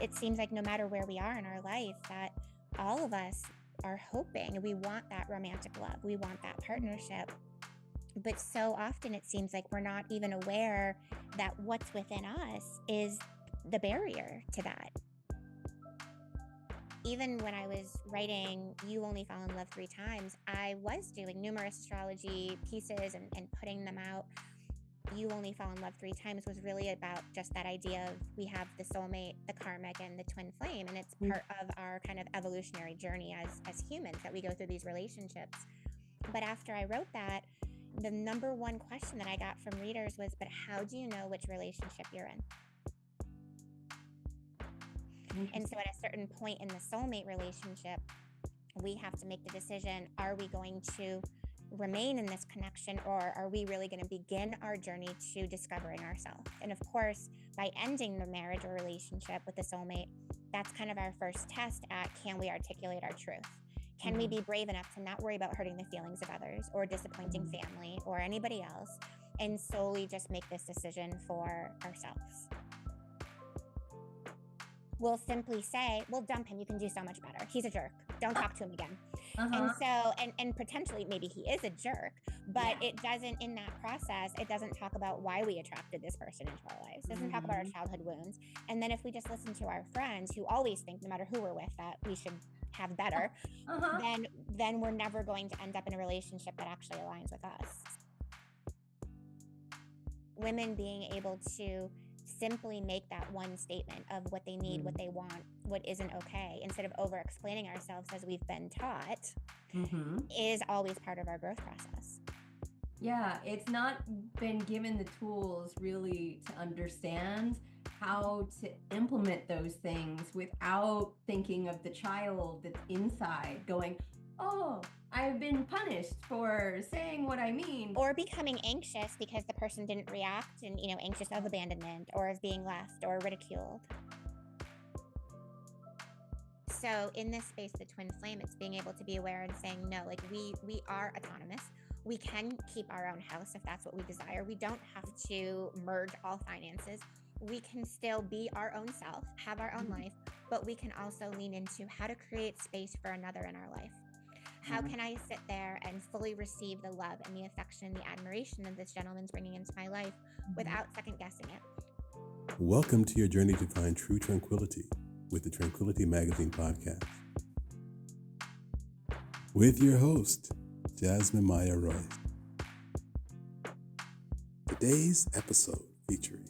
It seems like no matter where we are in our life, that all of us are hoping, we want that romantic love, we want that partnership. But so often it seems like we're not even aware that what's within us is the barrier to that. Even when I was writing You Only Fall in Love Three Times, I was doing numerous astrology pieces and putting them out. You Only Fall in Love Three Times was really about just that idea of we have the soulmate, the karmic, and the twin flame. And it's part of our kind of evolutionary journey as humans, that we go through these relationships. But after I wrote that, the number one question that I got from readers was, but how do you know which relationship you're in? And so at a certain point in the soulmate relationship, we have to make the decision, are we going to remain in this connection, or are we really going to begin our journey to discovering ourselves? And of course, by ending the marriage or relationship with the soulmate, that's kind of our first test at, can we articulate our truth? Can we be brave enough to not worry about hurting the feelings of others or disappointing family or anybody else, and solely just make this decision for ourselves? We'll simply say, well, dump him. You can do so much better. He's a jerk. Don't talk to him again. And so, and potentially maybe he is a jerk, but it doesn't, in that process, it doesn't talk about why we attracted this person into our lives. It doesn't talk about our childhood wounds. And then if we just listen to our friends who always think, no matter who we're with, that we should have better, then we're never going to end up in a relationship that actually aligns with us. Women being able to simply make that one statement of what they need, what they want, what isn't okay, instead of over explaining ourselves as we've been taught, is always part of our growth process. Yeah, it's not been given the tools really to understand how to implement those things without thinking of the child that's inside going, oh, I've been punished for saying what I mean. Or becoming anxious because the person didn't react, and, anxious of abandonment or of being left or ridiculed. So in this space, the twin flame, it's being able to be aware and saying, no, like we are autonomous. We can keep our own house if that's what we desire. We don't have to merge all finances. We can still be our own self, have our own life, but we can also lean into how to create space for another in our life. How can I sit there and fully receive the love and the affection, the admiration that this gentleman's bringing into my life without second guessing it? Welcome to your journey to find true tranquility with the Tranquility Magazine podcast. With your host, Jasmine Maya Royce. Today's episode featuring,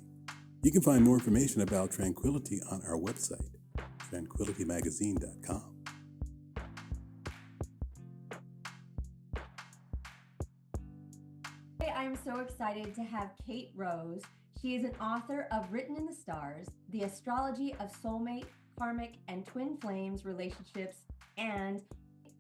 you can find more information about Tranquility on our website, tranquilitymagazine.com. I'm so excited to have Kate Rose. She is an author of Written in the Stars, The Astrology of Soulmate, Karmic, and Twin Flames Relationships, and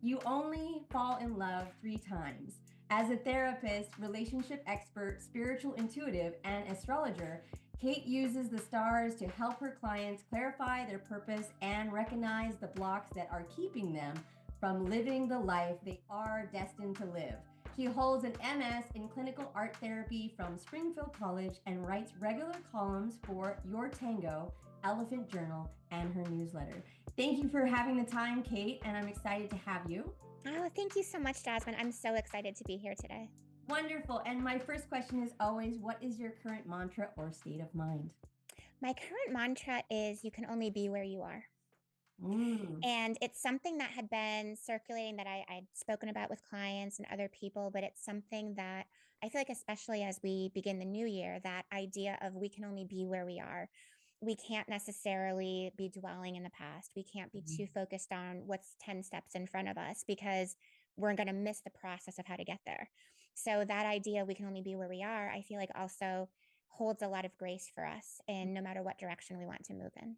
You Only Fall in Love Three Times. As a therapist, relationship expert, spiritual intuitive, and astrologer, Kate uses the stars to help her clients clarify their purpose and recognize the blocks that are keeping them from living the life they are destined to live. She holds an MS in clinical art therapy from Springfield College and writes regular columns for YourTango, Elephant Journal, and her newsletter. Thank you for having the time, Kate, and I'm excited to have you. Oh, thank you so much, Jasmine. I'm so excited to be here today. Wonderful. And my first question is always, what is your current mantra or state of mind? My current mantra is, you can only be where you are. And it's something that had been circulating that I'd spoken about with clients and other people, but it's something that I feel like, especially as we begin the new year, that idea of we can only be where we are. We can't necessarily be dwelling in the past. We can't be too focused on what's 10 steps in front of us, because we're going to miss the process of how to get there. So that idea, we can only be where we are, I feel like also holds a lot of grace for us in no matter what direction we want to move in.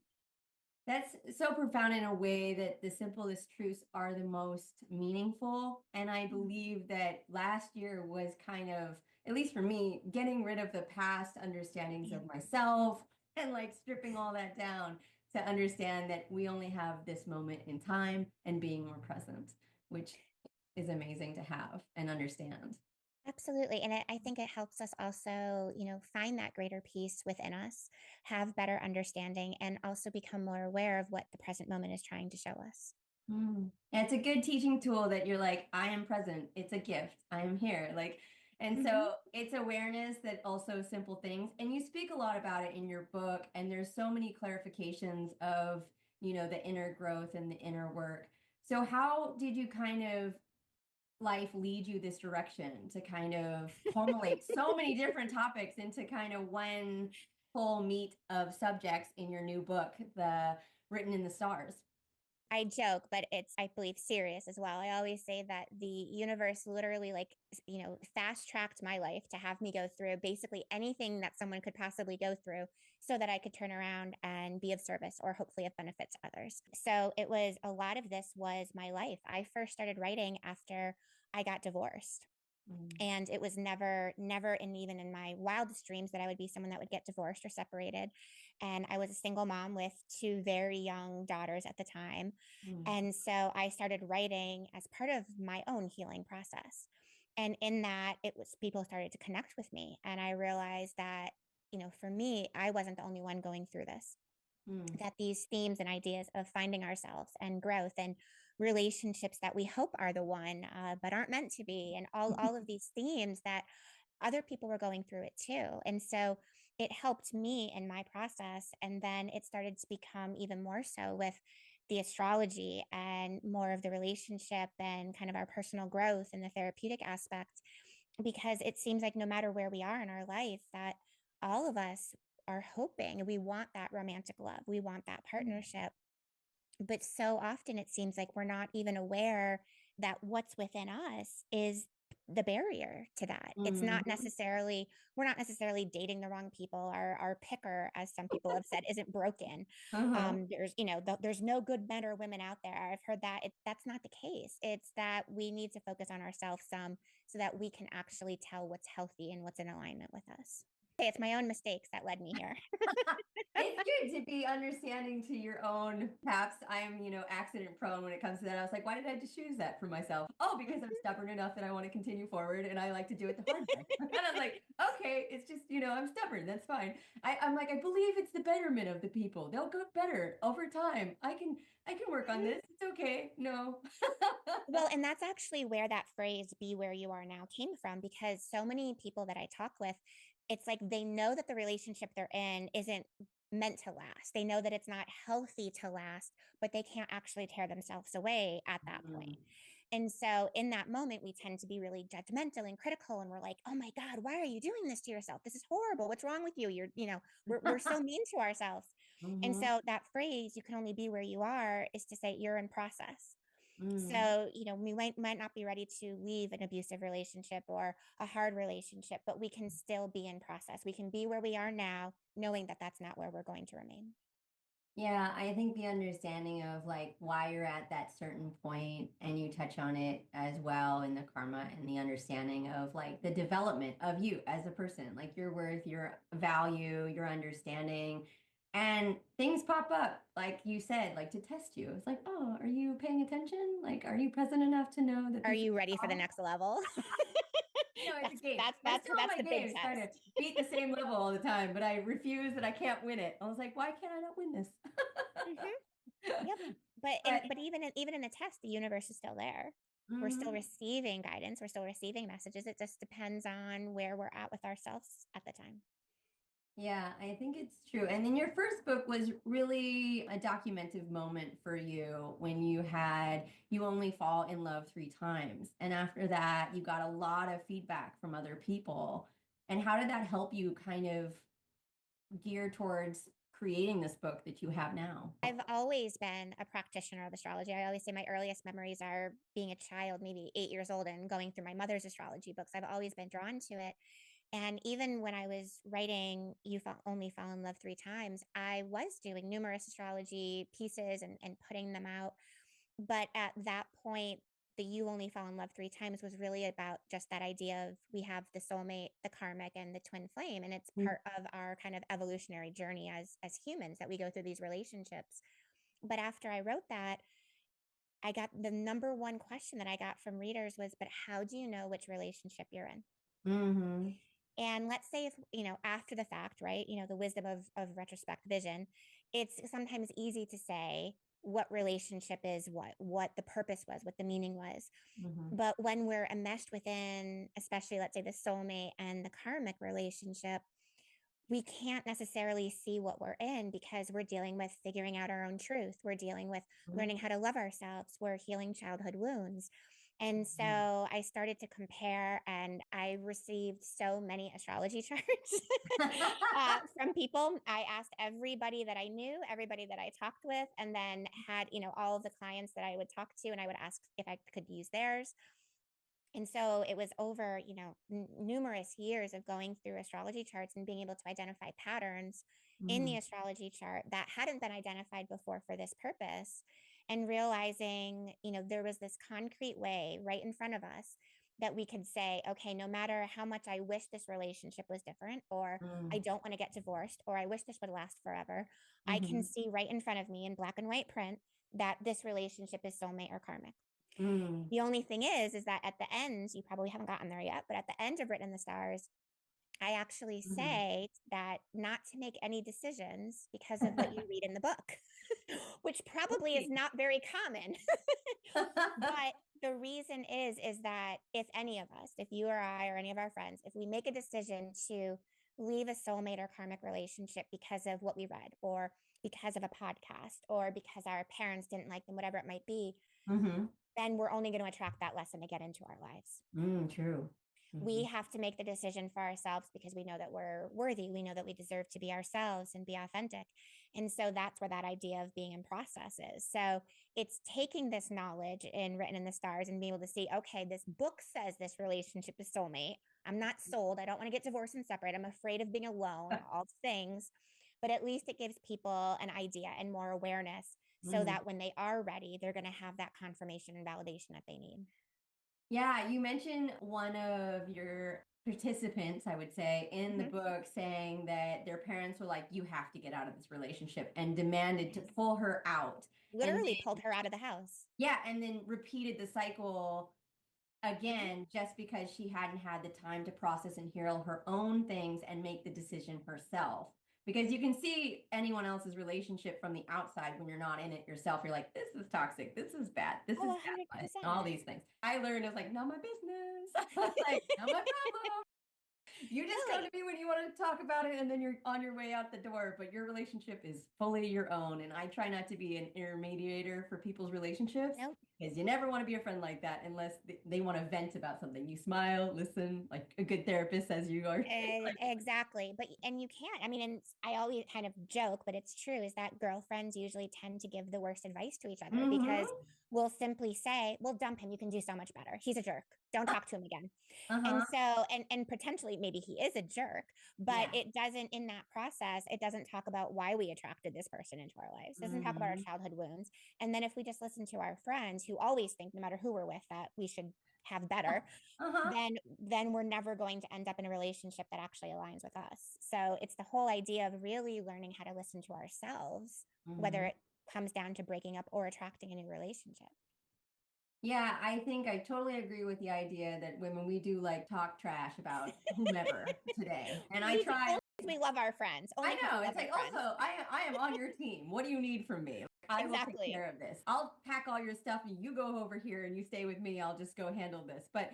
That's so profound in a way that the simplest truths are the most meaningful. And I believe that last year was kind of, at least for me, getting rid of the past understandings of myself and like stripping all that down to understand that we only have this moment in time and being more present, which is amazing to have and understand. Absolutely. And I think it helps us also, find that greater peace within us, have better understanding, and also become more aware of what the present moment is trying to show us. Yeah, it's a good teaching tool that you're like, I am present. It's a gift. I am here. Like, and Hmm. so it's awareness that also simple things. And you speak a lot about it in your book. And there's so many clarifications of, the inner growth and the inner work. So how did you kind of life lead you this direction to kind of formulate so many different topics into kind of one full meat of subjects in your new book, the Written in the Stars? I joke, but it's, I believe, serious as well. I always say that the universe literally, like, fast tracked my life to have me go through basically anything that someone could possibly go through so that I could turn around and be of service or hopefully of benefit to others. So it was a lot of this was my life. I first started writing after I got divorced. Mm. And it was never in even in my wildest dreams that I would be someone that would get divorced or separated. And I was a single mom with two very young daughters at the time. Mm. And so I started writing as part of my own healing process. And in that, it was people started to connect with me. And I realized that, for me, I wasn't the only one going through this, Mm. that these themes and ideas of finding ourselves and growth and relationships that we hope are the one, but aren't meant to be, and all of these themes that other people were going through it too. And so it helped me in my process. And then it started to become even more so with the astrology and more of the relationship and kind of our personal growth and the therapeutic aspect, because it seems like no matter where we are in our life, that all of us are hoping, we want that romantic love, we want that partnership, but so often it seems like we're not even aware that what's within us is the barrier to that. It's not Mhm. necessarily, we're not necessarily dating the wrong people. Our picker, as some people have said, isn't broken. Uh-huh. There's, there's no good men or women out there. I've heard that. That's not the case. It's that we need to focus on ourselves some so that we can actually tell what's healthy and what's in alignment with us. Hey, it's my own mistakes that led me here. It's good to be understanding to your own. Perhaps I'm, accident prone when it comes to that. I was like, why did I just choose that for myself? Oh, because I'm stubborn enough that I want to continue forward and I like to do it the hard way. And I was like, okay, it's just, I'm stubborn. That's fine. I'm like, I believe it's the betterment of the people. They'll go better over time. I can work on this. It's okay. No. Well, and that's actually where that phrase "be where you are now" came from, because so many people that I talk with, it's like they know that the relationship they're in isn't meant to last. They know that it's not healthy to last, but they can't actually tear themselves away at that point. Mm. And so in that moment, we tend to be really judgmental and critical. And we're like, oh my God, why are you doing this to yourself? This is horrible. What's wrong with you? We're so mean to ourselves. And Mhm. so that phrase, "you can only be where you are," is to say you're in process. Mm. So, we might not be ready to leave an abusive relationship or a hard relationship, but we can still be in process. We can be where we are now, knowing that that's not where we're going to remain. Yeah, I think the understanding of like why you're at that certain point, and you touch on it as well in the karma and the understanding of like the development of you as a person, like your worth, your value, your understanding. And things pop up, like you said, like to test you. It's like, oh, are you paying attention? Like, are you present enough to know that Are this is you ready for the wrong? next level? It's a that's game. that's I'm that's still on that's my the big game, trying to test. beat the same level all the time, but I refuse that I can't win it. I was like, why can't I not win this? Hmm. Yep. But But even in the test, the universe is still there. We're still mhm, receiving guidance. We're still receiving messages. It just depends on where we're at with ourselves at the time. yeah, I think it's true. And then your first book was really a documented moment for you when you only fall in love 3 times. And after that, you got a lot of feedback from other people. And how did that help you kind of gear towards creating this book that you have now? I've always been a practitioner of astrology. I always say my earliest memories are being a child, maybe 8 years old, and going through my mother's astrology books. I've always been drawn to it. And even when I was writing Only Fall in Love Three Times, I was doing numerous astrology pieces and putting them out. But at that point, the "You Only Fall in Love Three Times" was really about just that idea of we have the soulmate, the karmic, and the twin flame. And it's Mm. part of our kind of evolutionary journey as humans that we go through these relationships. But after I wrote that, I got the number one question that I got from readers was, but how do you know which relationship you're in? Mm-hmm. And let's say if, after the fact, right, the wisdom of retrospect vision, it's sometimes easy to say what relationship is what the purpose was, what the meaning was. Mm-hmm. But when we're enmeshed within, especially let's say the soulmate and the karmic relationship, we can't necessarily see what we're in because we're dealing with figuring out our own truth. We're dealing with learning how to love ourselves. We're healing childhood wounds. And so I started to compare, and I received so many astrology charts from people. I asked everybody that I knew, everybody that I talked with, and then had, all of the clients that I would talk to, and I would ask if I could use theirs. And so it was over, numerous years of going through astrology charts and being able to identify patterns in the astrology chart that hadn't been identified before for this purpose. And realizing, there was this concrete way right in front of us that we could say, okay, no matter how much I wish this relationship was different, or I don't want to get divorced, or I wish this would last forever, I can see right in front of me in black and white print that this relationship is soulmate or karmic. The only thing is that at the end, you probably haven't gotten there yet, but at the end of Written in the Stars, I actually say that not to make any decisions because of what you read in the book, which probably is not very common. But the reason is that if any of us, if you or I or any of our friends, if we make a decision to leave a soulmate or karmic relationship because of what we read, or because of a podcast, or because our parents didn't like them, whatever it might be, then we're only going to attract that lesson to get into our lives. True. We have to make the decision for ourselves because we know that we're worthy. We know that we deserve to be ourselves and be authentic. And so that's where that idea of being in process is. So it's taking this knowledge in Written in the Stars and being able to see, okay, this book says this relationship is soulmate. I'm not sold. I don't want to get divorced and separate. I'm afraid of being alone, all things. But at least it gives people an idea and more awareness so that when they are ready, they're going to have that confirmation and validation that they need. Yeah, you mentioned one of your participants, I would say, in the book saying that their parents were like, you have to get out of this relationship, and demanded to pull her out. Literally pulled her out of the house. Yeah, and then repeated the cycle again just because she hadn't had the time to process and heal her own things and make the decision herself. Because you can see anyone else's relationship from the outside when you're not in it yourself. You're like, this is toxic. This is bad. This is bad. All these things. I learned, it's like, not my business. Like, not my problem. You just come to me when you want to talk about it, and then you're on your way out the door, but your relationship is fully your own. And I try not to be an intermediator for people's relationships. Nope. Because you never want to be a friend like that unless they want to vent about something. You smile, listen, like a good therapist says you are. Exactly. And you can't. I mean, and I always kind of joke, but it's true, is that girlfriends usually tend to give the worst advice to each other because we'll simply say, well, dump him. You can do so much better. He's a jerk. Don't talk to him again. And so, and potentially maybe he is a jerk, but it doesn't, in that process, it doesn't talk about why we attracted this person into our lives. It doesn't talk about our childhood wounds. And then if we just listen to our friends who always think no matter who we're with that we should have better, then we're never going to end up in a relationship that actually aligns with us. So it's the whole idea of really learning how to listen to ourselves, whether it comes down to breaking up or attracting a new relationship. Yeah, I think I totally agree with the idea that women, we do like talk trash about whomever today. And I try. We love our friends. I know. It's like, also, I am on your team. What do you need from me? I will take care of this. I'll pack all your stuff and you go over here and you stay with me. I'll just go handle this. But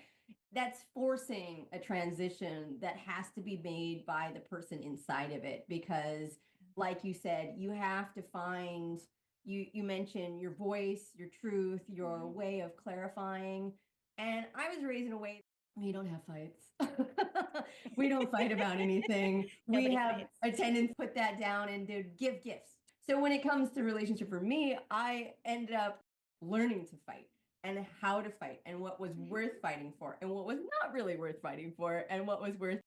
that's forcing a transition that has to be made by the person inside of it. Because like you said, you have to find, you mentioned your voice, your truth, your way of clarifying. And I was raised in a way, we don't have fights. We don't fight about anything. We have a tendency to put that down and to give gifts. So when it comes to relationship for me, I ended up learning to fight and how to fight and what was worth fighting for and what was not really worth fighting for and what was worth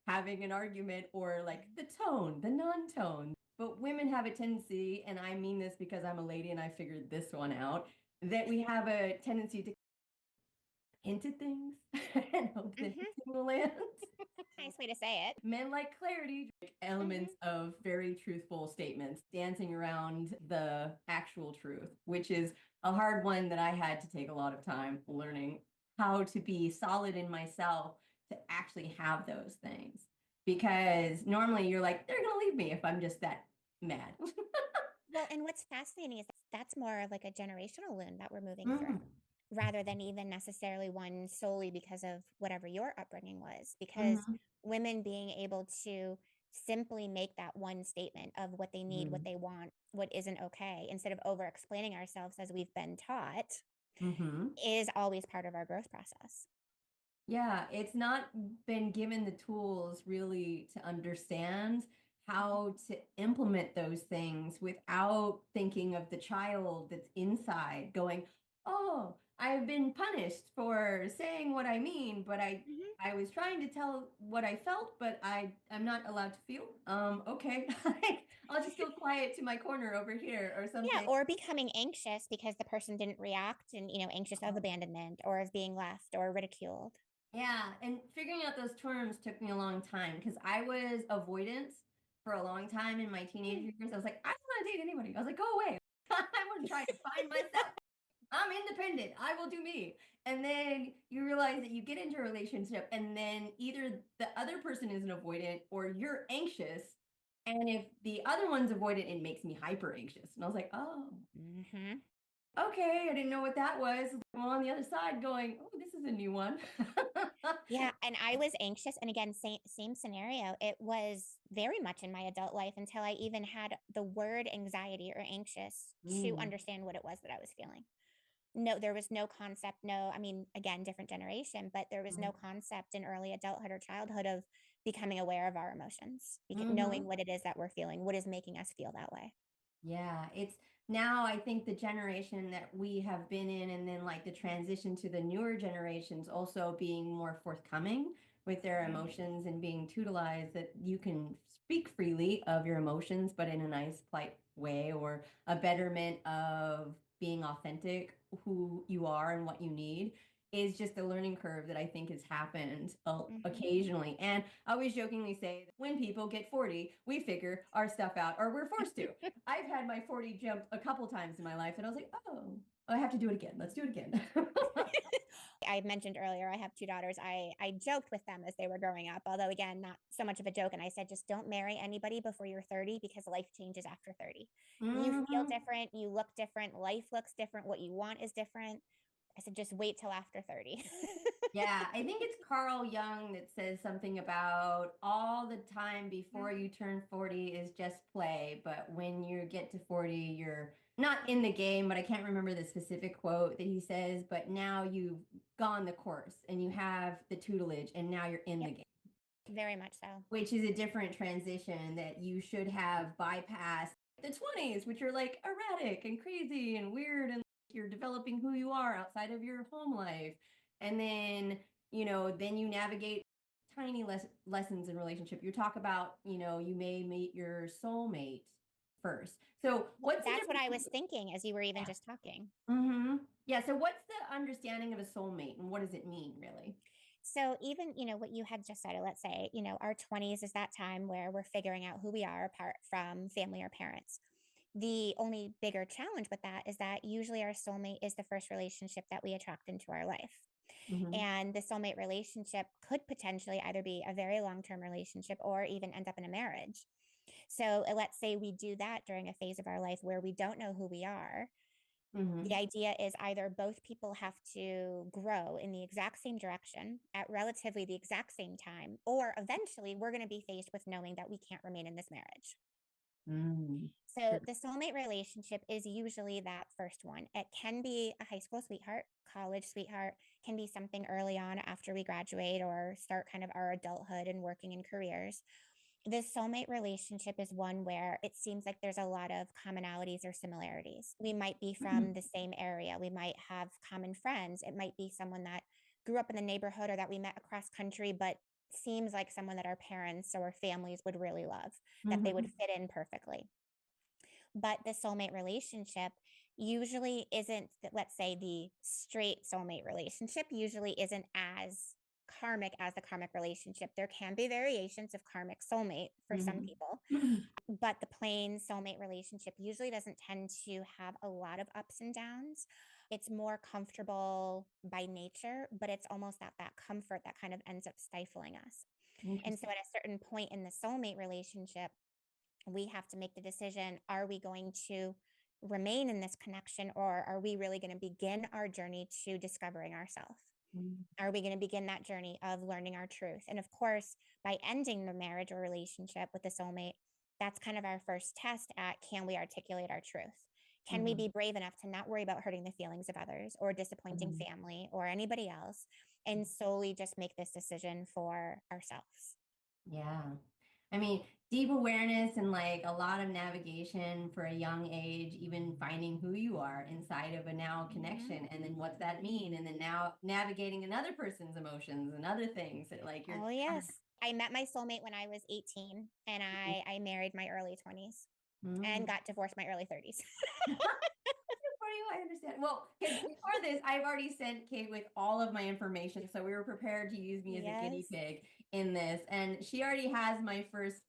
having an argument or like the tone, the non-tone. But women have a tendency, and I mean this because I'm a lady and I figured this one out, that we have a tendency to hint at things and hope that it will land. Nice way to say it. Men like clarity, elements of very truthful statements, dancing around the actual truth, which is a hard one that I had to take a lot of time learning how to be solid in myself to actually have those things, because normally you're like, they're going to leave me if I'm just that mad. Well, and what's fascinating is that's more of like a generational wound that we're moving Mm-hmm. through, rather than even necessarily one solely because of whatever your upbringing was. Because Mm-hmm. women being able to simply make that one statement of what they need, what they want, what isn't okay, instead of over explaining ourselves as we've been taught, Mm-hmm. is always part of our growth process. Yeah, it's not been given the tools really to understand how to implement those things without thinking of the child that's inside going, oh, I've been punished for saying what I mean, but I was trying to tell what I felt, but I'm not allowed to feel. Okay. I'll just go quiet to my corner over here or Yeah, something. or becoming anxious because the person didn't react, and anxious of abandonment or of being left or ridiculed. Yeah, and figuring out those terms took me a long time because I was avoidant for a long time in my teenage years. I was like, I don't want to date anybody. I was like, go away. I want to try to find myself. I'm independent. I will do me. And then you realize that you get into a relationship, and then either the other person is an avoidant or you're anxious. And if the other one's avoidant, it makes me hyper anxious. And I was like, oh, okay, I didn't know what that was. Well, on the other side going, oh, this is a new one. Yeah, and I was anxious, and again, same scenario. It was very much in my adult life until I even had the word anxiety or anxious to understand what it was that I was feeling. No, there was no concept. No, I mean, again, different generation, but there was no concept in early adulthood or childhood of becoming aware of our emotions, knowing what it is that we're feeling, what is making us feel that way. Yeah, it's now I think the generation that we have been in, and then like the transition to the newer generations also being more forthcoming with their emotions and being tutelized that you can speak freely of your emotions, but in a nice, polite way, or a betterment of being authentic, who you are and what you need, is just a learning curve that I think has happened occasionally. And I always jokingly say that when people get 40, we figure our stuff out, or we're forced to. I've had my 40 jump a couple times in my life, and I was like, oh, I have to do it again. Let's do it again. I mentioned earlier, I have two daughters. I joked with them as they were growing up, although again, not so much of a joke. And I said, just don't marry anybody before you're 30 because life changes after 30. You feel different. You look different. Life looks different. What you want is different. I said, just wait till after 30. Yeah, I think it's Carl Jung that says something about all the time before you turn 40 is just play. But when you get to 40, you're not in the game, but I can't remember the specific quote that he says. But now you've gone the course and you have the tutelage, and now you're in the game. Very much so. Which is a different transition that you should have bypassed the 20s, which are like erratic and crazy and weird, and you're developing who you are outside of your home life. And then, then you navigate tiny lessons in relationship. You talk about, you may meet your soulmate first. So that's what I was thinking as you were even just talking. Yeah. So what's the understanding of a soulmate, and what does it mean really? So even, what you had just said, let's say, our 20s is that time where we're figuring out who we are apart from family or parents. The only bigger challenge with that is that usually our soulmate is the first relationship that we attract into our life. And the soulmate relationship could potentially either be a very long-term relationship or even end up in a marriage. So let's say we do that during a phase of our life where we don't know who we are. The idea is either both people have to grow in the exact same direction at relatively the exact same time, or eventually we're going to be faced with knowing that we can't remain in this marriage. So the soulmate relationship is usually that first one. It can be a high school sweetheart, college sweetheart, can be something early on after we graduate or start kind of our adulthood and working in careers. This soulmate relationship is one where it seems like there's a lot of commonalities or similarities. We might be from the same area. We might have common friends. It might be someone that grew up in the neighborhood or that we met across country, but seems like someone that our parents or families would really love, that they would fit in perfectly. But the soulmate relationship usually isn't, let's say the straight soulmate relationship usually isn't as karmic as the karmic relationship. There can be variations of karmic soulmate for some people, but the plain soulmate relationship usually doesn't tend to have a lot of ups and downs. It's more comfortable by nature, but it's almost that comfort that kind of ends up stifling us. And so at a certain point in the soulmate relationship, we have to make the decision, are we going to remain in this connection, or are we really going to begin our journey to discovering ourselves? Are we going to begin that journey of learning our truth? And of course, by ending the marriage or relationship with the soulmate, that's kind of our first test at, can we articulate our truth? Can we be brave enough to not worry about hurting the feelings of others or disappointing family or anybody else, and solely just make this decision for ourselves? Yeah. I mean, deep awareness and like a lot of navigation for a young age, even finding who you are inside of a now connection, and then what's that mean? And then now navigating another person's emotions and other things that like you're. Oh, yes. I met my soulmate when I was 18, and I married my early 20s and got divorced my early 30s. I understand. Well, because before this, I've already sent Kate with all of my information. So we were prepared to use me as a guinea pig in this. And she already has my first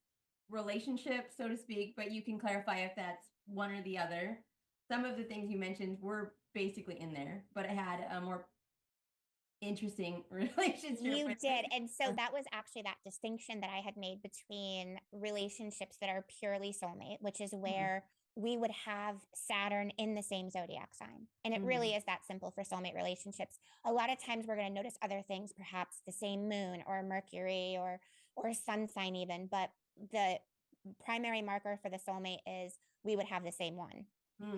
relationship, so to speak, but you can clarify if that's one or the other. Some of the things you mentioned were basically in there, but I had a more interesting relationship. You did. And so that was actually that distinction that I had made between relationships that are purely soulmate, which is where we would have Saturn in the same zodiac sign. And it really is that simple for soulmate relationships. A lot of times we're going to notice other things, perhaps the same moon or Mercury or sun sign even, but the primary marker for the soulmate is we would have the same one.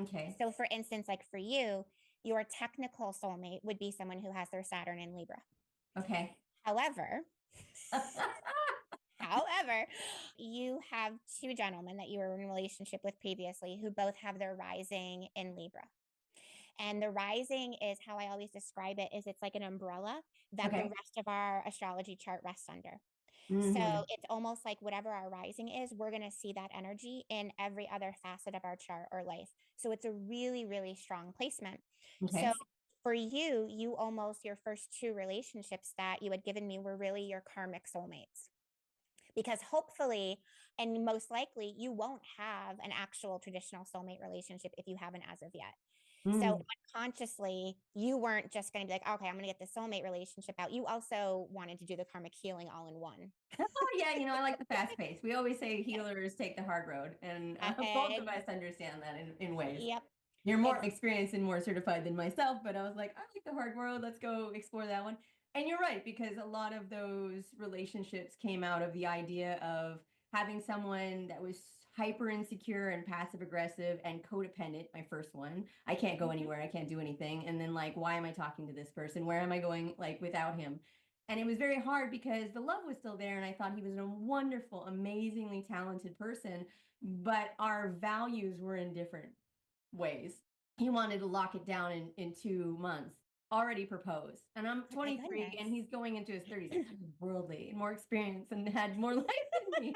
Okay. So for instance, like for you, your technical soulmate would be someone who has their Saturn in Libra. Okay. However, you have two gentlemen that you were in a relationship with previously who both have their rising in Libra. And the rising is how I always describe it, is it's like an umbrella that the rest of our astrology chart rests under. So it's almost like whatever our rising is, we're going to see that energy in every other facet of our chart or life. So it's a really, really strong placement. So for you, your first two relationships that you had given me were really your karmic soulmates. Because hopefully, and most likely, you won't have an actual traditional soulmate relationship if you haven't as of yet. So unconsciously, you weren't just going to be like, okay, I'm going to get the soulmate relationship out. You also wanted to do the karmic healing all in one. Oh, yeah. I like the fast pace. We always say healers take the hard road. And both of us understand that in ways. Yep. You're more experienced and more certified than myself, but I was like, I like the hard road. Let's go explore that one. And you're right, because a lot of those relationships came out of the idea of having someone that was hyper insecure and passive aggressive and codependent. My first one, I can't go anywhere. I can't do anything. And then like, why am I talking to this person? Where am I going like without him? And it was very hard because the love was still there. And I thought he was a wonderful, amazingly talented person, but our values were in different ways. He wanted to lock it down in 2 months, already proposed. And I'm 23 and he's going into his 30s. He's worldly, more experience, and had more life than me.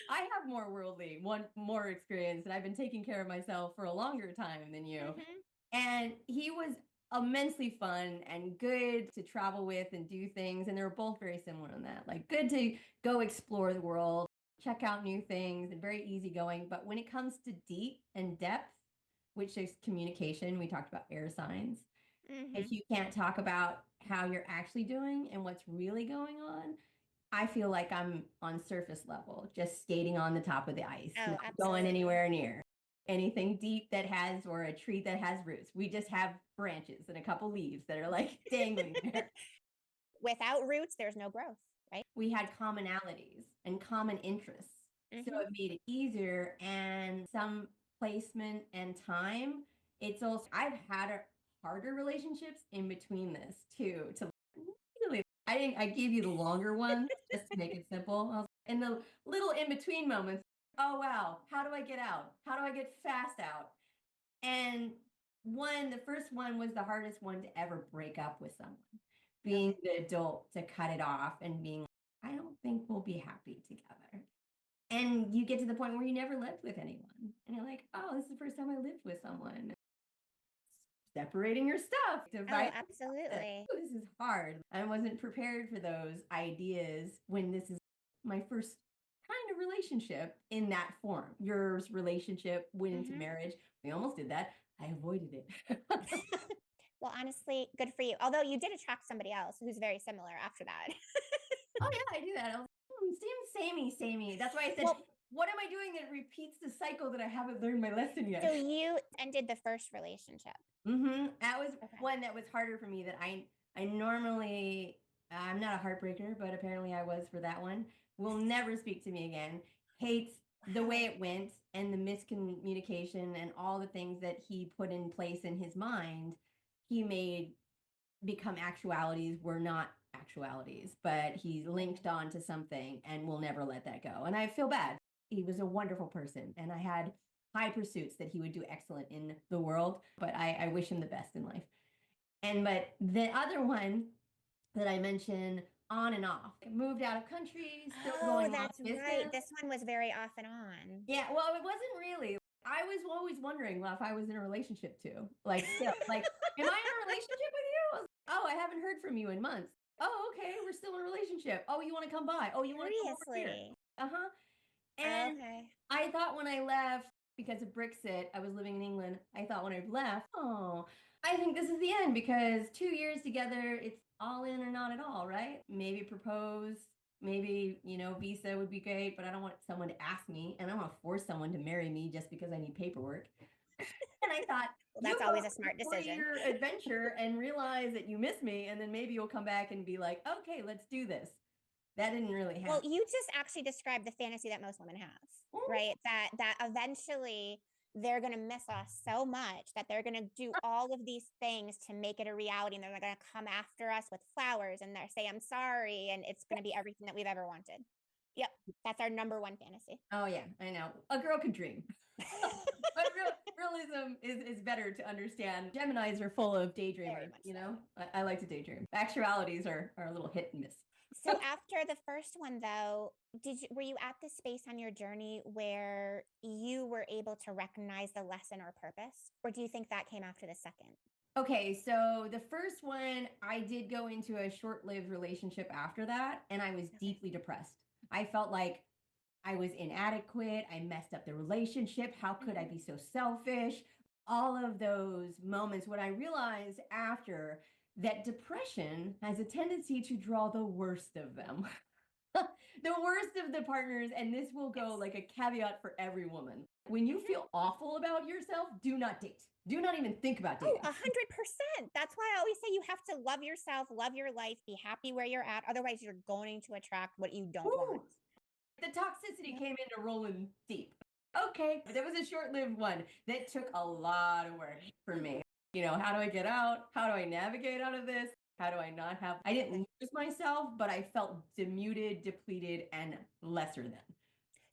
I have more worldly, more experience, and I've been taking care of myself for a longer time than you. And he was immensely fun and good to travel with and do things. And they were both very similar in that, like good to go explore the world, check out new things, and very easygoing. But when it comes to deep and depth, which is communication, we talked about air signs. If you can't talk about how you're actually doing and what's really going on, I feel like I'm on surface level, just skating on the top of the ice, not going anywhere near anything deep that has, or a tree that has roots. We just have branches and a couple leaves that are like dangling there. Without roots, there's no growth, right? We had commonalities and common interests. So it made it easier. And some placement and time, it's also, I've had harder relationships in between this too, to really, I gave you the longer one just to make it simple. In the little in-between moments, oh, wow, how do I get out? How do I get fast out? And the first one was the hardest one to ever break up with someone. Being the adult to cut it off and being, I don't think we'll be happy together. And you get to the point where you never lived with anyone. And you're like, oh, this is the first time I lived with someone. Separating your stuff. Absolutely. This is hard. I wasn't prepared for those ideas when this is my first kind of relationship in that form. Your relationship went into marriage. We almost did that. I avoided it. Well, honestly, good for you. Although you did attract somebody else who's very similar after that. Oh yeah, I do that. I was seems samey. That's why I said, what am I doing that repeats the cycle that I haven't learned my lesson yet? So you ended the first relationship. That was one that was harder for me. That I normally, I'm not a heartbreaker, but apparently I was for that one. Will never speak to me again. Hates the way it went and the miscommunication and all the things that he put in place in his mind. He made become actualities were not actualities, but he's linked on to something and will never let that go. And I feel bad. He was a wonderful person, and I had high pursuits that he would do excellent in the world, but I wish him the best in life. But the other one that I mentioned, on and off, moved out of country, still going that's right. This one was very off and on. Yeah, well, it wasn't really. I was always wondering, well, if I was in a relationship too. Like, still, like, am I in a relationship with you? Oh, I haven't heard from you in months. Oh, okay, we're still in a relationship. Oh, you want to come by? Oh, you want to come over here? And I thought when I left, because of Brexit, I was living in England. I thought when I left, oh, I think this is the end, because 2 years together, it's all in or not at all, right? Maybe propose, maybe, visa would be great, but I don't want someone to ask me, and I don't want to force someone to marry me just because I need paperwork. And I thought, that's always a smart decision. Your adventure and realize that you miss me, and then maybe you'll come back and be like, okay, let's do this. That didn't really happen. Well, you just actually described the fantasy that most women have, right? That eventually they're going to miss us so much that they're going to do all of these things to make it a reality, and they're going to come after us with flowers and they're say, I'm sorry, and it's going to be everything that we've ever wanted. Yep, that's our number one fantasy. Oh yeah, I know. A girl can dream. But realism is better to understand. Geminis are full of daydreamers, I like to daydream. Actualities are a little hit and miss. So after the first one, though, were you at the space on your journey where you were able to recognize the lesson or purpose? Or do you think that came after the second? Okay, so the first one, I did go into a short-lived relationship after that, and I was deeply depressed. I felt like I was inadequate. I messed up the relationship. How could I be so selfish? All of those moments when I realized after that depression has a tendency to draw the worst of them. The worst of the partners, and this will go like a caveat for every woman. When you feel awful about yourself, do not date. Do not even think about dating. Oh, 100%. That's why I always say you have to love yourself, love your life, be happy where you're at. Otherwise, you're going to attract what you don't want. The toxicity came into rolling deep. Okay, but there was a short-lived one that took a lot of work for me. How do I get out? How do I navigate out of this? How do I not have, I didn't lose myself, but I felt demuted, depleted, and lesser than.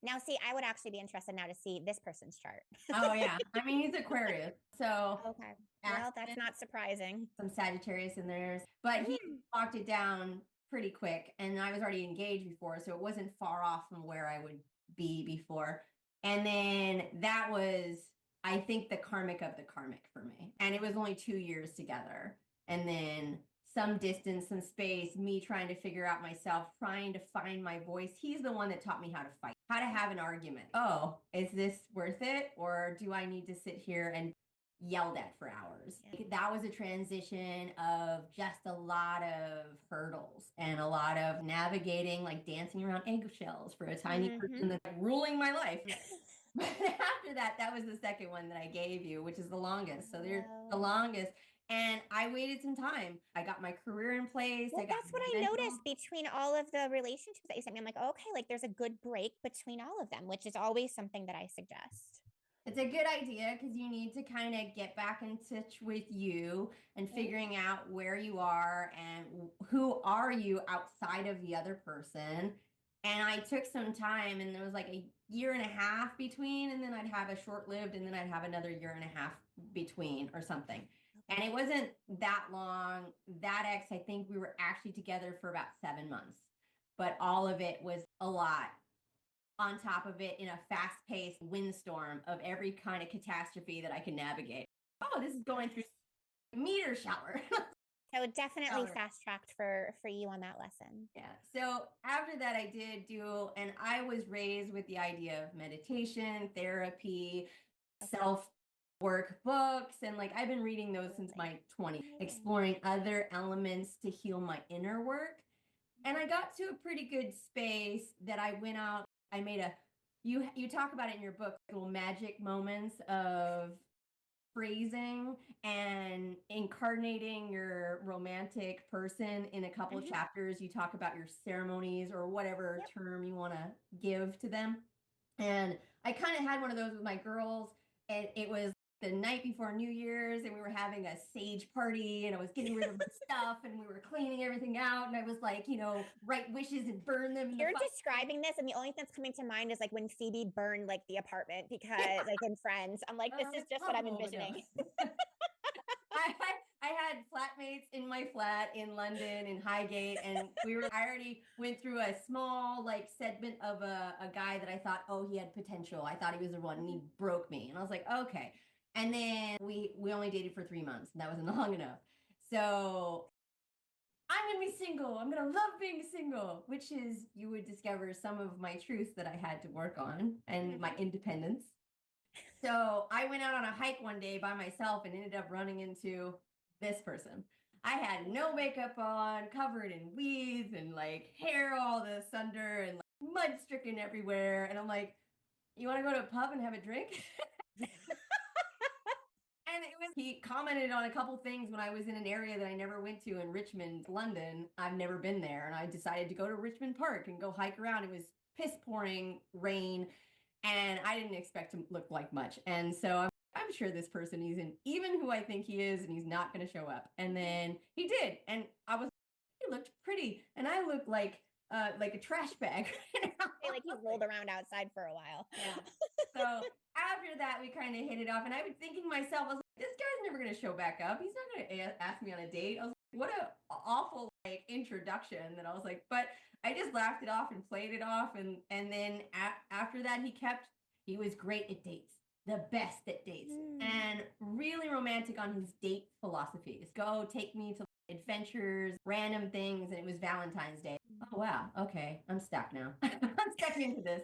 Now, see, I would actually be interested now to see this person's chart. Oh, yeah. I mean, he's Aquarius. So, okay. Well, that's not surprising. Some Sagittarius in there. But he walked it down pretty quick. And I was already engaged before, so it wasn't far off from where I would be before. And then that was, I think, the karmic of the karmic for me. And it was only 2 years together. And then some distance, some space, me trying to figure out myself, trying to find my voice. He's the one that taught me how to fight, how to have an argument. Oh, is this worth it? Or do I need to sit here and yelled at for hours? Yeah. That was a transition of just a lot of hurdles and a lot of navigating, like dancing around eggshells for a tiny person that's ruling my life. But after that, that was the second one that I gave you, which is the longest. So there's the longest. And I waited some time. I got my career in place. Well, that's what I noticed between all of the relationships that you sent me. I'm like, okay, like there's a good break between all of them, which is always something that I suggest. It's a good idea because you need to kind of get back in touch with you and figuring out where you are and who are you outside of the other person. And I took some time, and there was like a year and a half between, and then I'd have a short-lived, and then I'd have another year and a half between or something. And it wasn't that long. That ex, I think we were actually together for about 7 months, but all of it was a lot on top of it in a fast-paced windstorm of every kind of catastrophe that I can navigate. Oh, this is going through meteor shower. So definitely fast tracked for you on that lesson. Yeah. So after that, I did do, and I was raised with the idea of meditation, therapy, self work books. And like, I've been reading those since my 20s, exploring other elements to heal my inner work. And I got to a pretty good space that I went out, I made you talk about it in your book, little magic moments of phrasing and incarnating your romantic person in a couple of chapters. You talk about your ceremonies or whatever term you want to give to them. And I kind of had one of those with my girls, and it was the night before New Year's, and we were having a sage party, and I was getting rid of my stuff, and we were cleaning everything out, and I was like, write wishes and burn them. You're describing this, and the only thing that's coming to mind is like when Phoebe burned like the apartment because like in Friends. I'm like, this is just what I'm envisioning. I had flatmates in my flat in London in Highgate, and I already went through a small like segment of a guy that I thought, oh, he had potential. I thought he was the one, and he broke me. And I was like, okay. And then we only dated for 3 months, and that wasn't long enough. So I'm going to be single. I'm going to love being single, which is, you would discover some of my truths that I had to work on and my independence. So I went out on a hike one day by myself and ended up running into this person. I had no makeup on, covered in weeds and like hair all this under and like mud stricken everywhere. And I'm like, you want to go to a pub and have a drink? And he commented on a couple things when I was in an area that I never went to in Richmond, London. I've never been there. And I decided to go to Richmond Park and go hike around. It was piss pouring rain, and I didn't expect to look like much. And so I'm sure this person isn't even who I think he is, and he's not going to show up. And then he did. And he looked pretty. And I looked like a trash bag. Like you rolled around outside for a while. Yeah. So after that, we kind of hit it off. And I was thinking to myself, I was like, this guy's never going to show back up. He's not going to ask me on a date. I was like, what an awful like introduction. That I was like, but I just laughed it off and played it off. And then after that, he was great at dates, the best at dates, and really romantic on his date philosophies. Go take me to adventures, random things. And it was Valentine's Day. Oh, wow. Okay. I'm stuck now. I'm stuck into this.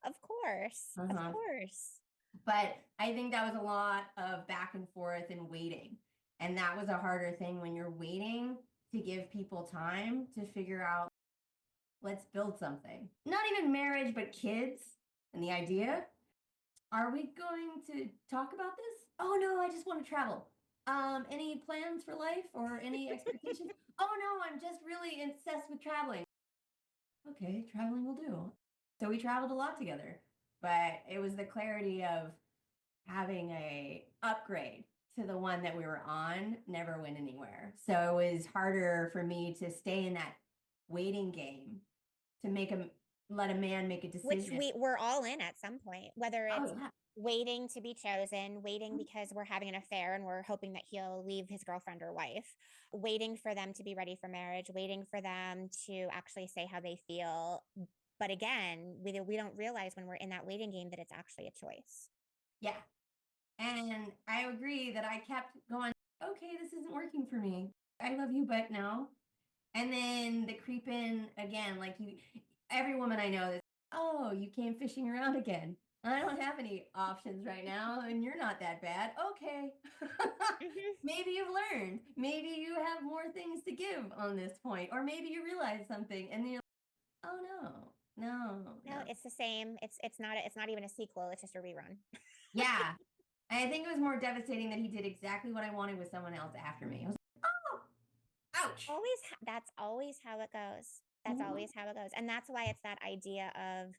Of course. Of course. But I think that was a lot of back and forth and waiting. And that was a harder thing when you're waiting to give people time to figure out, let's build something. Not even marriage, but kids and the idea. Are we going to talk about this? Oh, no, I just want to travel. Any plans for life or any expectations? Oh, no, I'm just really obsessed with traveling. Okay, traveling will do. So we traveled a lot together, but it was the clarity of having a upgrade to the one that we were on never went anywhere. So it was harder for me to stay in that waiting game to let a man make a decision. Which we're all in at some point, whether it's waiting to be chosen, waiting because we're having an affair and we're hoping that he'll leave his girlfriend or wife, waiting for them to be ready for marriage, waiting for them to actually say how they feel. But again, we don't realize when we're in that waiting game that it's actually a choice. Yeah. And I agree that I kept going, okay, this isn't working for me. I love you, but no. And then the creep in again, like every woman I know is, oh, you came fishing around again. I don't have any options right now, and you're not that bad. Okay. Maybe you've learned. Maybe you have more things to give on this point. Or maybe you realize something and then you're like, oh no, it's the same. It's not even a sequel. It's just a rerun. Yeah. And I think it was more devastating that he did exactly what I wanted with someone else after me. I was like, oh, ouch. That's always how it goes. That's always how it goes. And that's why it's that idea of,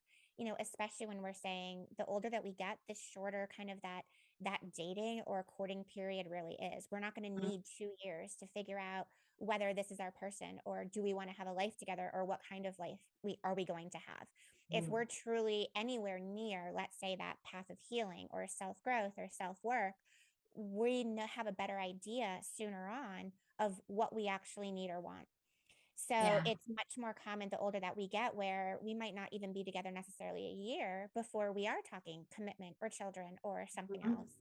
especially when we're saying the older that we get, the shorter kind of that dating or courting period really is. We're not going to need 2 years to figure out whether this is our person, or do we want to have a life together, or what kind of life are we going to have. If we're truly anywhere near, let's say, that path of healing or self-growth or self-work, we have a better idea sooner on of what we actually need or want. So it's much more common the older that we get, where we might not even be together necessarily a year before we are talking commitment or children or something else.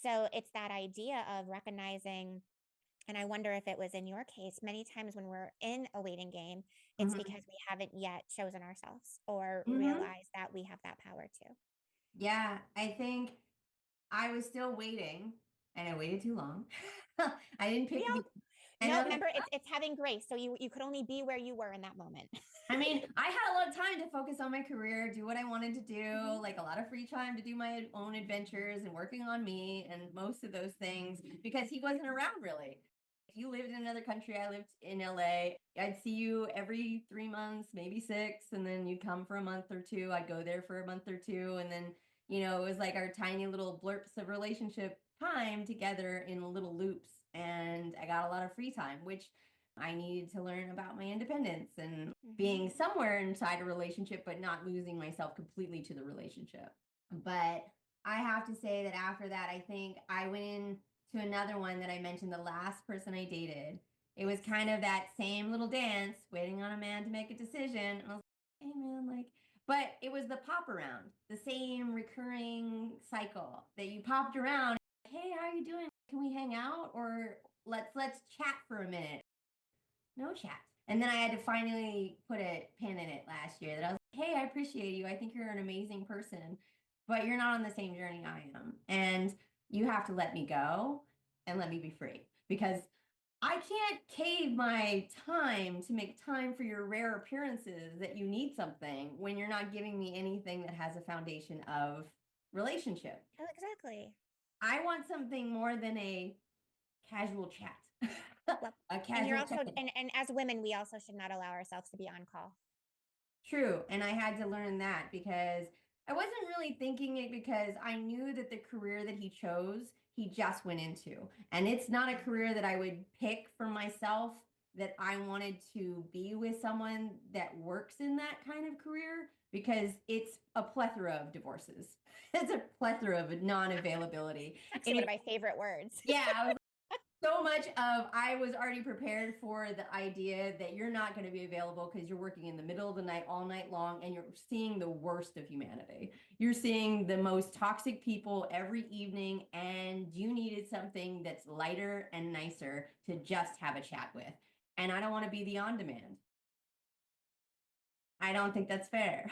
So it's that idea of recognizing And I wonder if it was in your case, many times when we're in a waiting game, it's because we haven't yet chosen ourselves or realized that we have that power too. Yeah, I think I was still waiting, and I waited too long. I didn't pick the. No, remember, it's having grace. So you could only be where you were in that moment. I mean, I had a lot of time to focus on my career, do what I wanted to do, like a lot of free time to do my own adventures and working on me and most of those things because he wasn't around really. If you lived in another country, I lived in LA, I'd see you every 3 months, maybe 6, and then you'd come for a month or two. I'd go there for a month or two. And then, it was like our tiny little blurps of relationship time together in little loops. And I got a lot of free time, which I needed to learn about my independence and being somewhere inside a relationship, but not losing myself completely to the relationship. But I have to say that after that, I think I went into another one that I mentioned, the last person I dated. It was kind of that same little dance, waiting on a man to make a decision. And I was like, hey man, like, but it was the pop around, the same recurring cycle that you popped around. Hey, how are you doing? Can we hang out? Or let's chat for a minute. No chat. And then I had to finally put a pin in it last year that I was like, hey, I appreciate you. I think you're an amazing person, but you're not on the same journey I am. And you have to let me go and let me be free because I can't cave my time to make time for your rare appearances that you need something when you're not giving me anything that has a foundation of relationship. Oh, exactly. I want something more than a casual chat. Well, a casual and you're also check-in. and as women, we also should not allow ourselves to be on call. True. And I had to learn that because I wasn't really thinking it because I knew that the career that he chose, he just went into. And it's not a career that I would pick for myself, that I wanted to be with someone that works in that kind of career because it's a plethora of divorces. It's a plethora of non-availability. Actually, one of my favorite words. Yeah, I was so much of I was already prepared for the idea that you're not going to be available because you're working in the middle of the night all night long and you're seeing the worst of humanity. You're seeing the most toxic people every evening and you needed something that's lighter and nicer to just have a chat with. And I don't want to be the on demand. I don't think that's fair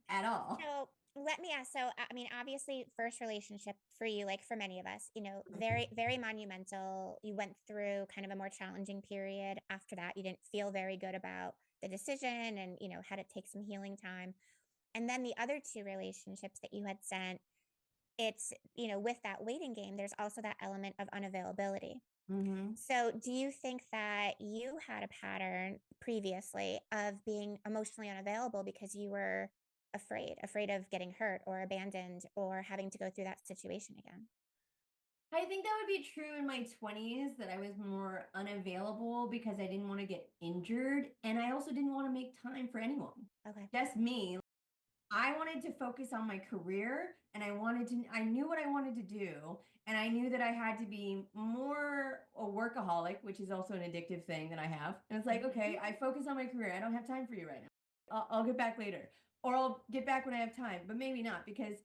at all. So let me ask. So, I mean, obviously, first relationship for you, like for many of us, very, very monumental. You went through kind of a more challenging period. After that, you didn't feel very good about the decision and, had to take some healing time. And then the other two relationships that you had sent, it's, with that waiting game, there's also that element of unavailability. So, do you think that you had a pattern previously of being emotionally unavailable because you were afraid of getting hurt or abandoned or having to go through that situation again? I think that would be true in my 20s that I was more unavailable because I didn't want to get injured and I also didn't want to make time for anyone. Okay. Just me. I wanted to focus on my career and I knew what I wanted to do. And I knew that I had to be more a workaholic, which is also an addictive thing that I have. And it's like, okay, I focus on my career. I don't have time for you right now. I'll get back later. Or I'll get back when I have time, but maybe not because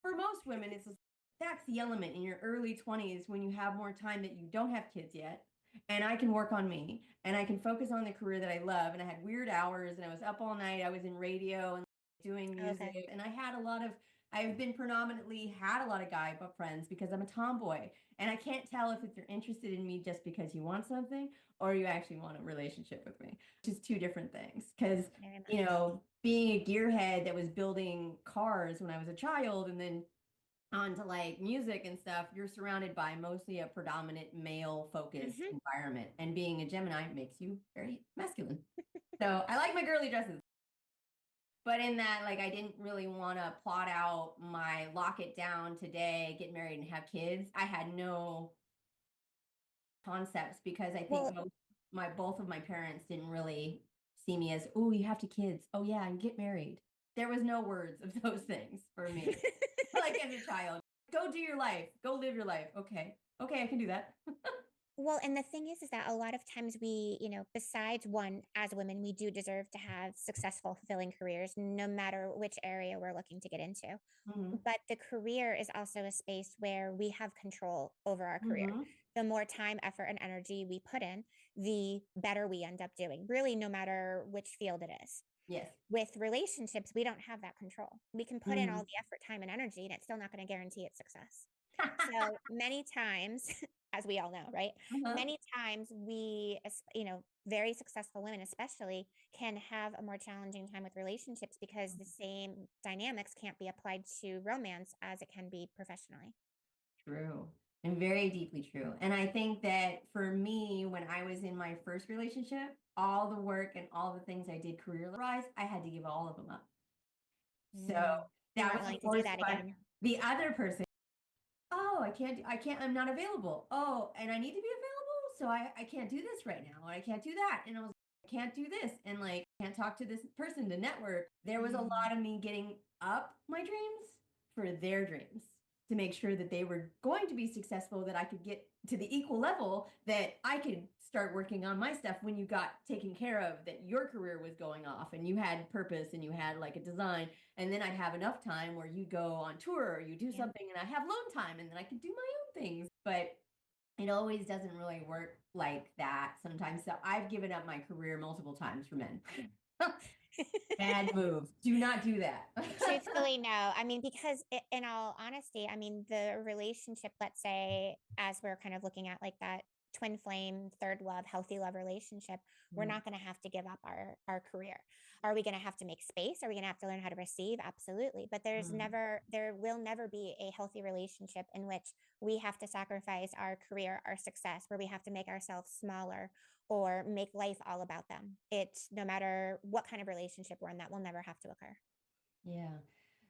for most women, that's the element in your early 20s when you have more time that you don't have kids yet. And I can work on me and I can focus on the career that I love. And I had weird hours and I was up all night. I was in radio and doing music. Okay. And I've been predominantly had a lot of guy friends because I'm a tomboy. And I can't tell if you're interested in me just because you want something or you actually want a relationship with me, which is two different things. Because, being a gearhead that was building cars when I was a child and then onto like music and stuff, you're surrounded by mostly a predominant male focused environment. And being a Gemini makes you very masculine. So I like my girly dresses. But in that, like, I didn't really want to plot out my lock it down today, get married and have kids. I had no concepts because I think both of my parents didn't really see me as, oh, you have to kids. Oh yeah, and get married. There was no words of those things for me. Like as a child, go do your life, go live your life. Okay, I can do that. Well, and the thing is that a lot of times we, besides one, as women, we do deserve to have successful, fulfilling careers, no matter which area we're looking to get into. But the career is also a space where we have control over our career. the more time, effort, and energy we put in, the better we end up doing, really, no matter which field it is. Yes. With relationships, we don't have that control. We can put in all the effort, time, and energy, and it's still not going to guarantee its success. So many times, as we all know, right? Many times we, very successful women especially, can have a more challenging time with relationships because the same dynamics can't be applied to romance as it can be professionally. True. And very deeply true. And I think that for me, when I was in my first relationship, all the work and all the things I did career-wise, I had to give all of them up. So that was willing to do that again. The other person, oh, I'm not available. Oh, and I need to be available. So I can't do this right now. Or I can't do that. And I was like, I can't do this. And like, can't talk to this person to network. There was a lot of me getting up my dreams for their dreams to make sure that they were going to be successful, that I could get to the equal level, that I could start working on my stuff when you got taken care of, that your career was going off and you had purpose and you had like a design. And then I'd have enough time where you go on tour or you do something and I have alone time and then I could do my own things. But it always doesn't really work like that sometimes. So I've given up my career multiple times for men. Bad move. Do not do that. Truthfully, no. I mean, because in all honesty, I mean, the relationship, let's say, as we're kind of looking at like that twin flame, third love, healthy love relationship, we're not going to have to give up our career. Are we going to have to make space? Are we going to have to learn how to receive? Absolutely. But there will never be a healthy relationship in which we have to sacrifice our career, our success, where we have to make ourselves smaller or make life all about them. It's no matter what kind of relationship we're in, that will never have to occur. Yeah.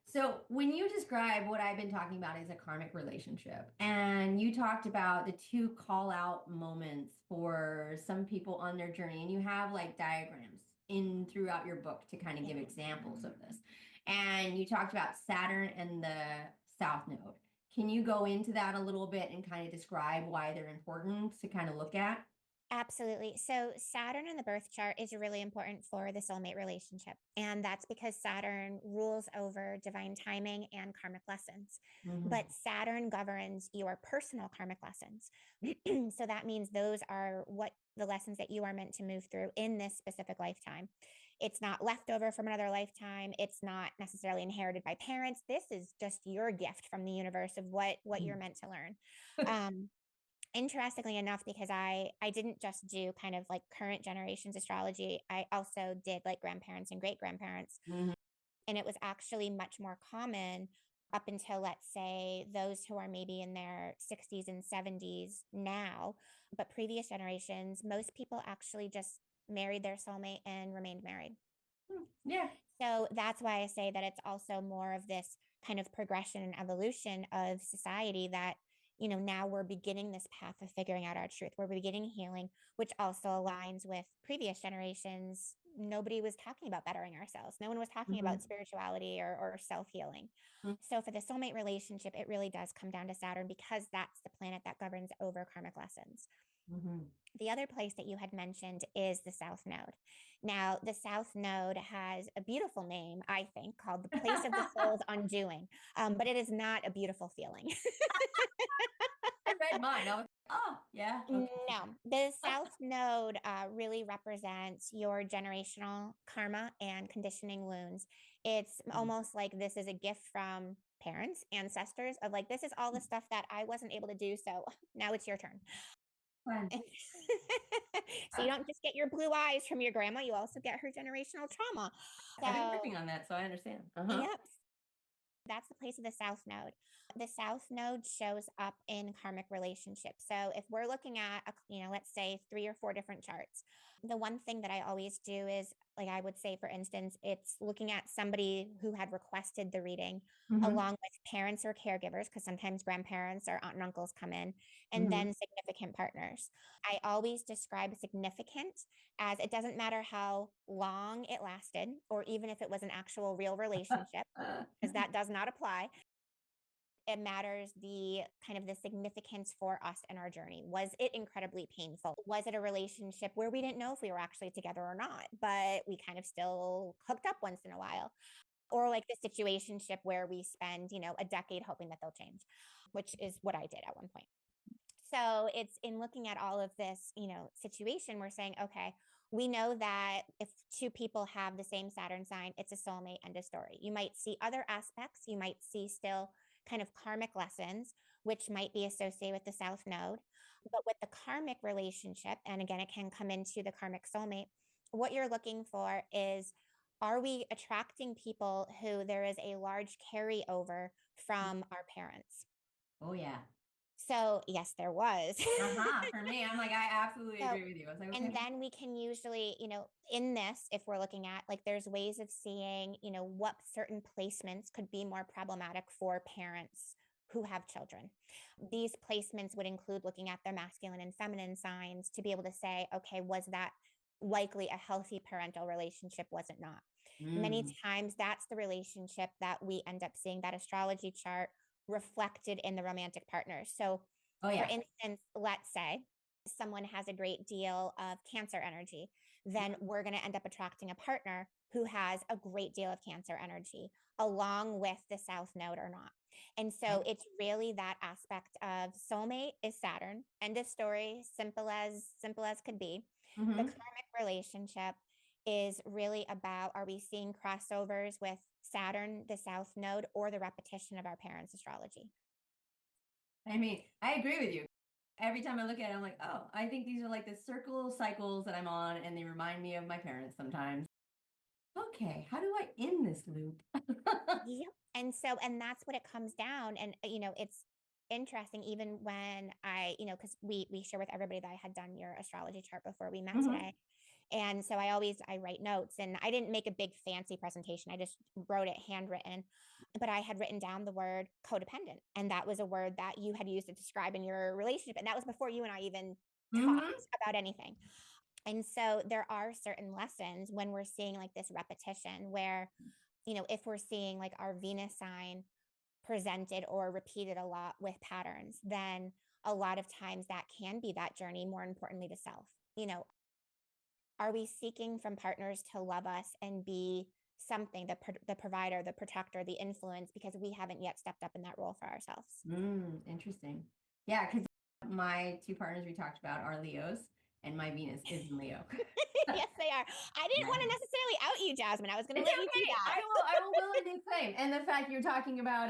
So when you describe what I've been talking about as a karmic relationship, and you talked about the 2 call out moments for some people on their journey, and you have like diagrams throughout your book to kind of give examples of this. And you talked about Saturn and the South Node. Can you go into that a little bit and kind of describe why they're important to kind of look at? Absolutely. So Saturn in the birth chart is really important for the soulmate relationship. And that's because Saturn rules over divine timing and karmic lessons. But Saturn governs your personal karmic lessons. So that means those are what the lessons that you are meant to move through in this specific lifetime. It's not leftover from another lifetime. It's not necessarily inherited by parents. This is just your gift from the universe of what you're meant to learn. Interestingly enough, because I didn't just do kind of like current generations astrology, I also did like grandparents and great grandparents. And it was actually much more common up until, let's say, those who are maybe in their 60s and 70s now. But previous generations, most people actually just married their soulmate and remained married. Yeah. So that's why I say that it's also more of this kind of progression and evolution of society that, now we're beginning this path of figuring out our truth. We're beginning healing, which also aligns with previous generations. Nobody was talking about bettering ourselves. No one was talking about spirituality or self-healing. So for the soulmate relationship, it really does come down to Saturn because that's the planet that governs over karmic lessons. The other place that you had mentioned is the South Node. Now, the South Node has a beautiful name, I think, called the place of the soul's undoing, but it is not a beautiful feeling. I read mine. I was, oh, yeah. Okay. No, the South Node really represents your generational karma and conditioning wounds. It's almost like this is a gift from parents, ancestors, of like, this is all the stuff that I wasn't able to do, so now it's your turn. So you don't just get your blue eyes from your grandma, you also get her generational trauma. I've been working on that, so I understand. Yep. That's the place of the South Node. The South Node shows up in karmic relationships. So if we're looking at, let's say 3 or 4 different charts, the one thing that I always do is, like I would say, for instance, it's looking at somebody who had requested the reading along with parents or caregivers, because sometimes grandparents or aunt and uncles come in, and then significant partners. I always describe significant as it doesn't matter how long it lasted, or even if it was an actual real relationship, because that does not apply. It matters the kind of the significance for us in our journey. Was it incredibly painful? Was it a relationship where we didn't know if we were actually together or not, but we kind of still hooked up once in a while? Or like the situationship where we spend, a decade hoping that they'll change, which is what I did at one point. So it's in looking at all of this, situation, we're saying, okay, we know that if two people have the same Saturn sign, it's a soulmate, end of story. You might see other aspects. You might see still kind of karmic lessons, which might be associated with the South Node. But with the karmic relationship, and again, it can come into the karmic soulmate, what you're looking for is, are we attracting people who there is a large carryover from our parents? Oh, yeah. So yes, there was. For me, I'm like, I absolutely agree with you. I was like, okay. And then we can usually, in this, if we're looking at like, there's ways of seeing, what certain placements could be more problematic for parents who have children. These placements would include looking at their masculine and feminine signs to be able to say, okay, was that likely a healthy parental relationship? Was it not? Many times that's the relationship that we end up seeing, that astrology chart reflected in the romantic partners. So for instance, let's say someone has a great deal of Cancer energy, then we're going to end up attracting a partner who has a great deal of Cancer energy along with the South Node or not. And so it's really that aspect of soulmate is Saturn. End of story, simple as could be. The karmic relationship is really about, are we seeing crossovers with Saturn, the South Node, or the repetition of our parents' astrology? I mean, I agree with you. Every time I look at it, I'm like, oh, I think these are like the circle cycles that I'm on, and they remind me of my parents sometimes. Okay, how do I end this loop? Yep. And that's what it comes down. And, it's interesting, even when I, because we share with everybody that I had done your astrology chart before we met today. And so I write notes, and I didn't make a big fancy presentation. I just wrote it handwritten, but I had written down the word codependent. And that was a word that you had used to describe in your relationship. And that was before you and I even talked about anything. And so there are certain lessons when we're seeing like this repetition where, if we're seeing like our Venus sign presented or repeated a lot with patterns, then a lot of times that can be that journey, more importantly, to self. Are we seeking from partners to love us and be something, the provider, the protector, the influence, because we haven't yet stepped up in that role for ourselves? Interesting. Yeah, because my two partners we talked about are Leos, and my Venus is Leo. Yes, they are. I didn't want to necessarily out you, Jasmine. I was going to let you do that. I will willingly claim. And the fact you're talking about,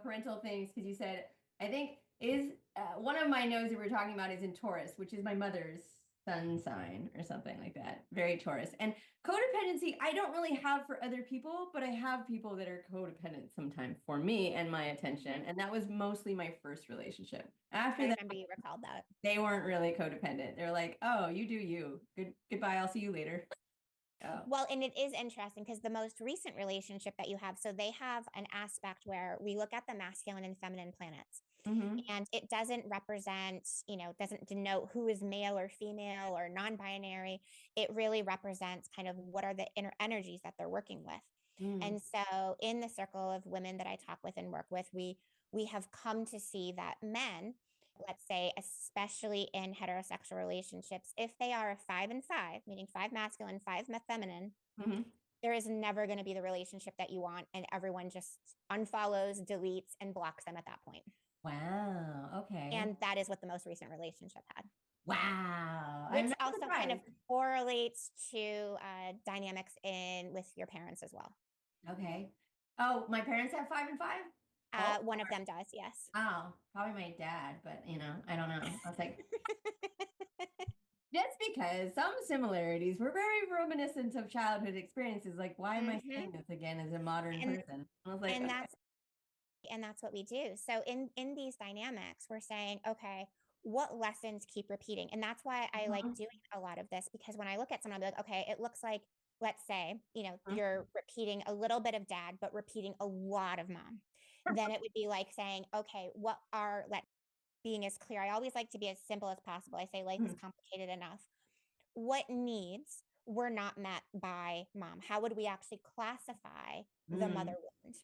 parental things, because you said, I think is one of my nodes that we're talking about is in Taurus, which is my mother's sun sign or something like that. Very Taurus. And codependency, I don't really have for other people, but I have people that are codependent sometimes for me and my attention. And that was mostly my first relationship. After I that, remember you recalled that. they weren't really codependent. They're like, oh, you do you. Goodbye. I'll see you later. Oh. Well, and it is interesting because the most recent relationship that you have, so they have an aspect where we look at the masculine and feminine planets. And it doesn't represent, doesn't denote who is male or female or non-binary. It really represents kind of what are the inner energies that they're working with. And so in the circle of women that I talk with and work with, we have come to see that men, let's say, especially in heterosexual relationships, if they are a 5 and 5, meaning 5 masculine, 5 feminine, there is never going to be the relationship that you want. And everyone just unfollows, deletes, and blocks them at that point. Wow. Okay. And that is what the most recent relationship had. Wow. Which also kind of correlates to dynamics with your parents as well. Okay. Oh, my parents have 5 and 5? One of them does, yes. Oh, probably my dad, but I don't know. I was like, just because some similarities were very reminiscent of childhood experiences. Like, why am I saying this again as a modern person? I was like, and that's what we do. So in these dynamics, we're saying, okay, what lessons keep repeating? And that's why I like doing a lot of this, because when I look at someone, I'm like, okay, it looks like, let's say, you're repeating a little bit of dad, but repeating a lot of mom. Then it would be like saying, okay, being as clear. I always like to be as simple as possible. I say life is complicated enough. What needs were not met by mom? How would we actually classify the mother wound?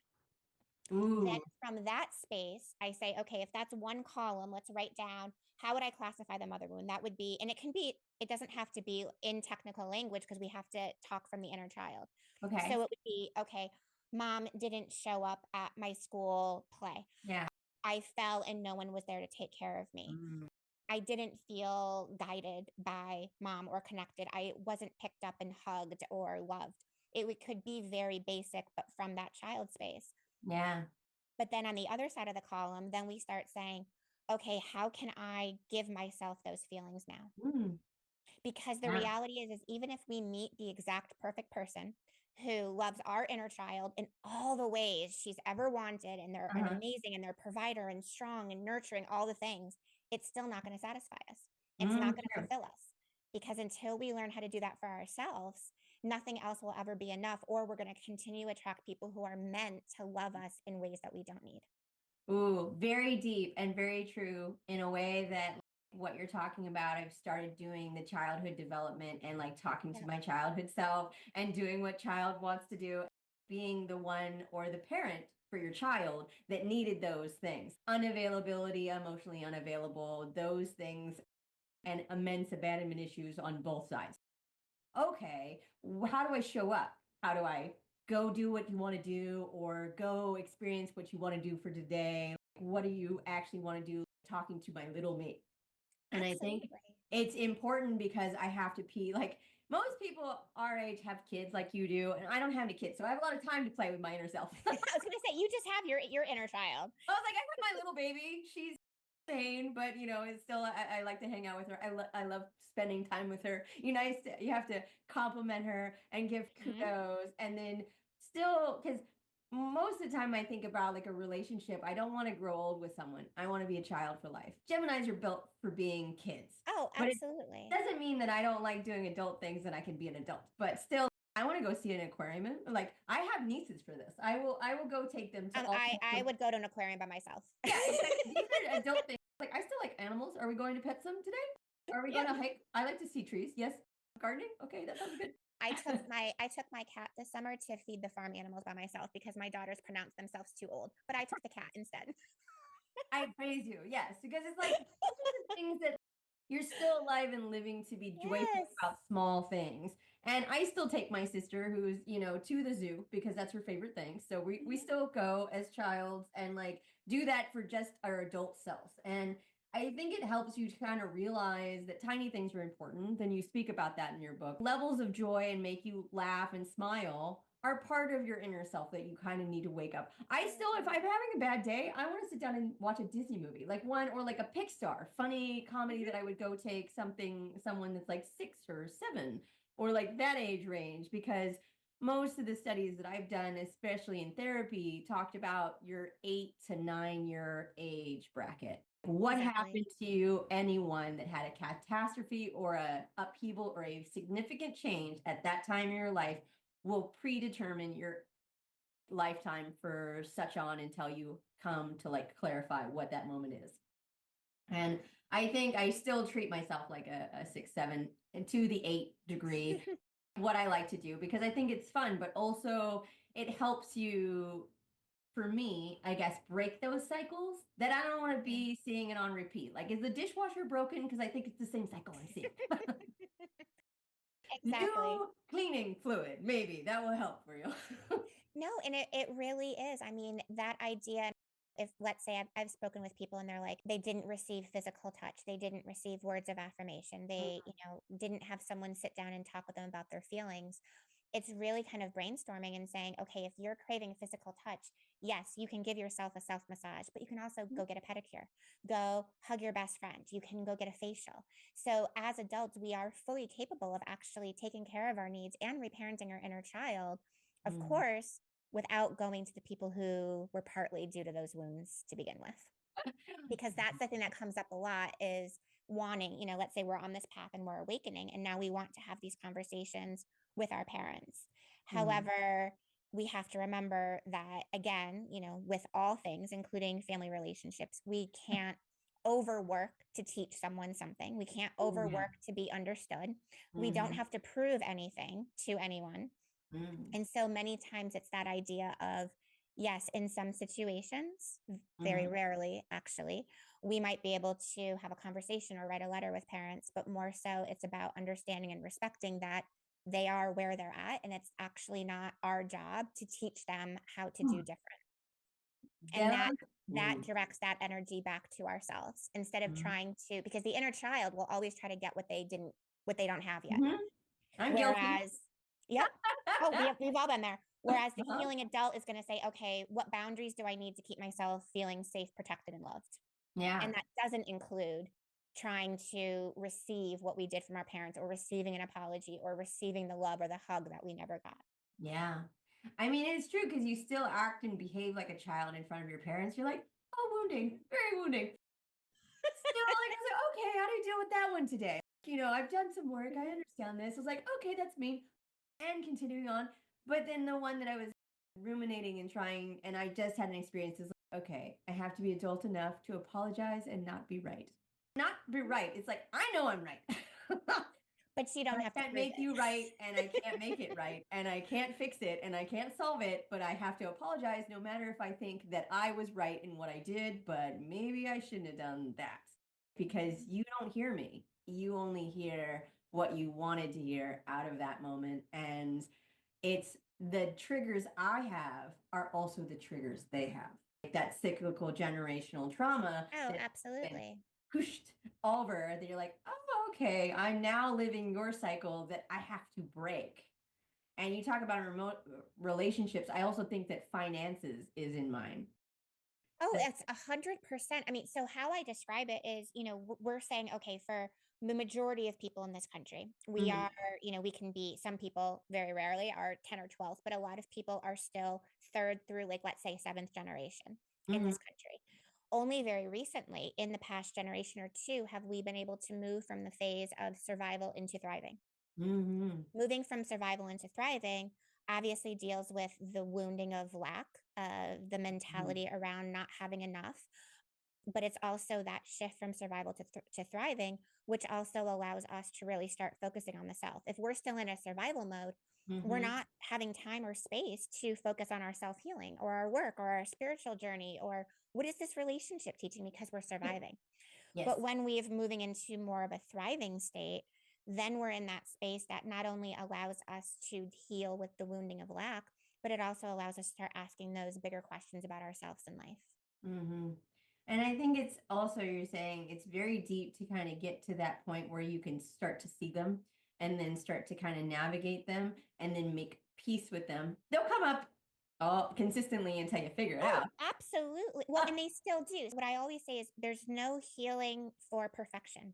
Then from that space, I say, okay, if that's one column, let's write down, how would I classify the mother wound? That would be, and it doesn't have to be in technical language because we have to talk from the inner child. Okay. So it would be, okay, mom didn't show up at my school play. Yeah. I fell and no one was there to take care of me. I didn't feel guided by mom or connected. I wasn't picked up and hugged or loved. Could be very basic, but from that child space. Yeah. But then on the other side of the column, then we start saying, okay, how can I give myself those feelings now? Because the reality is even if we meet the exact perfect person who loves our inner child in all the ways she's ever wanted, and they're an amazing and they're provider and strong and nurturing, all the things, it's still not going to satisfy us. It's not going to fulfill us, because until we learn how to do that for ourselves, nothing else will ever be enough, or we're going to continue to attract people who are meant to love us in ways that we don't need. Ooh, very deep and very true, in a way that what you're talking about, I've started doing the childhood development and like talking to my childhood self and doing what child wants to do, being the one or the parent for your child that needed those things. Unavailability, emotionally unavailable, those things, and immense abandonment issues on both sides. Okay, how do I show up? How do I go do what you want to do, or go experience what you want to do for today? What do you actually want to do? Talking to my little mate. And I think it's important because I have to pee. Like most people our age have kids like you do, and I don't have any kids, so I have a lot of time to play with my inner self. I was going to say, you just have your inner child. I was like, I have my little baby. She's insane, but it's still, I like to hang out with her. I love spending time with her. You have to compliment her and give kudos, and then still, because most of the time I think about like a relationship, I don't want to grow old with someone. I want to be a child for life. Geminis are built for being kids. Oh, absolutely. But it doesn't mean that I don't like doing adult things and I can be an adult, but still I want to go see an aquarium. Like I have nieces for this. I will go take them to I would go to an aquarium by myself. Yeah, exactly. These are adult things. Like I still like animals. Are we going to pet some today? Are we going to hike? I like to see trees. Yes. Gardening. Okay, that sounds good. I took my cat this summer to feed the farm animals by myself because my daughters pronounced themselves too old, but I took the cat instead. I praise you. Yes, because it's like things that you're still alive and living to be joyful about small things. And I still take my sister, who's, to the zoo because that's her favorite thing. So we still go as childs and like do that for just our adult selves. And I think it helps you to kind of realize that tiny things are important. Then you speak about that in your book. Levels of joy and make you laugh and smile are part of your inner self that you kind of need to wake up. I still, if I'm having a bad day, I want to sit down and watch a Disney movie, like one, or like a Pixar funny comedy that I would go take someone that's like 6 or 7 or like that age range, because most of the studies that I've done, especially in therapy, talked about your 8 to 9 year age bracket. What happened to you, anyone that had a catastrophe or a upheaval or a significant change at that time in your life will predetermine your lifetime for such on until you come to like clarify what that moment is. And I think I still treat myself like a 6, 7, and to the 8 degree, what I like to do, because I think it's fun, but also it helps you, for me, I guess, break those cycles that I don't want to be seeing it on repeat. Like, is the dishwasher broken? Because I think it's the same cycle I'm seeing. Exactly. New cleaning fluid, maybe that will help for you. No, and it really is. I mean, that idea, if let's say I've spoken with people and they're like, they didn't receive physical touch, they didn't receive words of affirmation, they, didn't have someone sit down and talk with them about their feelings. It's really kind of brainstorming and saying, okay, if you're craving physical touch, yes, you can give yourself a self massage, but you can also go get a pedicure, go hug your best friend. You can go get a facial. So as adults, we are fully capable of actually taking care of our needs and reparenting our inner child, of course, without going to the people who were partly due to those wounds to begin with. Because that's the thing that comes up a lot is wanting, let's say we're on this path and we're awakening, and now we want to have these conversations with our parents. However, we have to remember that, again, with all things, including family relationships, we can't overwork to teach someone something. We can't overwork to be understood. We don't have to prove anything to anyone. And so many times it's that idea of, yes, in some situations, very rarely actually, we might be able to have a conversation or write a letter with parents, but more so it's about understanding and respecting that they are where they're at, and it's actually not our job to teach them how to do different. And that directs that energy back to ourselves instead of trying to, because the inner child will always try to get what they don't have yet. I'm Whereas, guilty. yep. Oh, we've all been there. Whereas the healing adult is going to say, okay, what boundaries do I need to keep myself feeling safe, protected, and loved? Yeah. And that doesn't include trying to receive what we did from our parents, or receiving an apology, or receiving the love or the hug that we never got. Yeah. I mean, it's true, because you still act and behave like a child in front of your parents. You're like, oh, wounding, very wounding. Still like, I was like, okay, how do you deal with that one today? You know, I've done some work. I understand this. I was like, okay, that's me. And continuing on. But then the one that I was ruminating and trying, and I just had an experience, is like, okay, I have to be adult enough to apologize and not be right. Not be right. It's like, I know I'm right. But you don't have to. I can't make you right, and I can't make it right, and I can't fix it, and I can't solve it, but I have to apologize no matter if I think that I was right in what I did, but maybe I shouldn't have done that, because you don't hear me. You only hear what you wanted to hear out of that moment. And it's the triggers I have are also the triggers they have. Like that cyclical generational trauma. Oh, absolutely. Pushed over that you're like, oh, okay, I'm now living your cycle that I have to break. And you talk about remote relationships. I also think that finances is in mine. Oh, it's 100%. I mean, so how I describe it is, we're saying, okay, for the majority of people in this country, we are, we can be, some people very rarely are 10 or 12th, but a lot of people are still third through, like, let's say, seventh generation in this country. Only very recently, in the past generation or two, have we been able to move from the phase of survival into thriving. Moving from survival into thriving obviously deals with the wounding of lack, the mentality around not having enough. But it's also that shift from survival to thriving, which also allows us to really start focusing on the self. If we're still in a survival mode, we're not having time or space to focus on our self-healing or our work or our spiritual journey, or what is this relationship teaching me, because we're surviving. Yes. But when we're moving into more of a thriving state, then we're in that space that not only allows us to heal with the wounding of lack, but it also allows us to start asking those bigger questions about ourselves in life. And I think it's also, you're saying it's very deep to kind of get to that point where you can start to see them and then start to kind of navigate them and then make peace with them. They'll come up consistently until you figure it out. Absolutely. Well, and they still do. What I always say is there's no healing for perfection.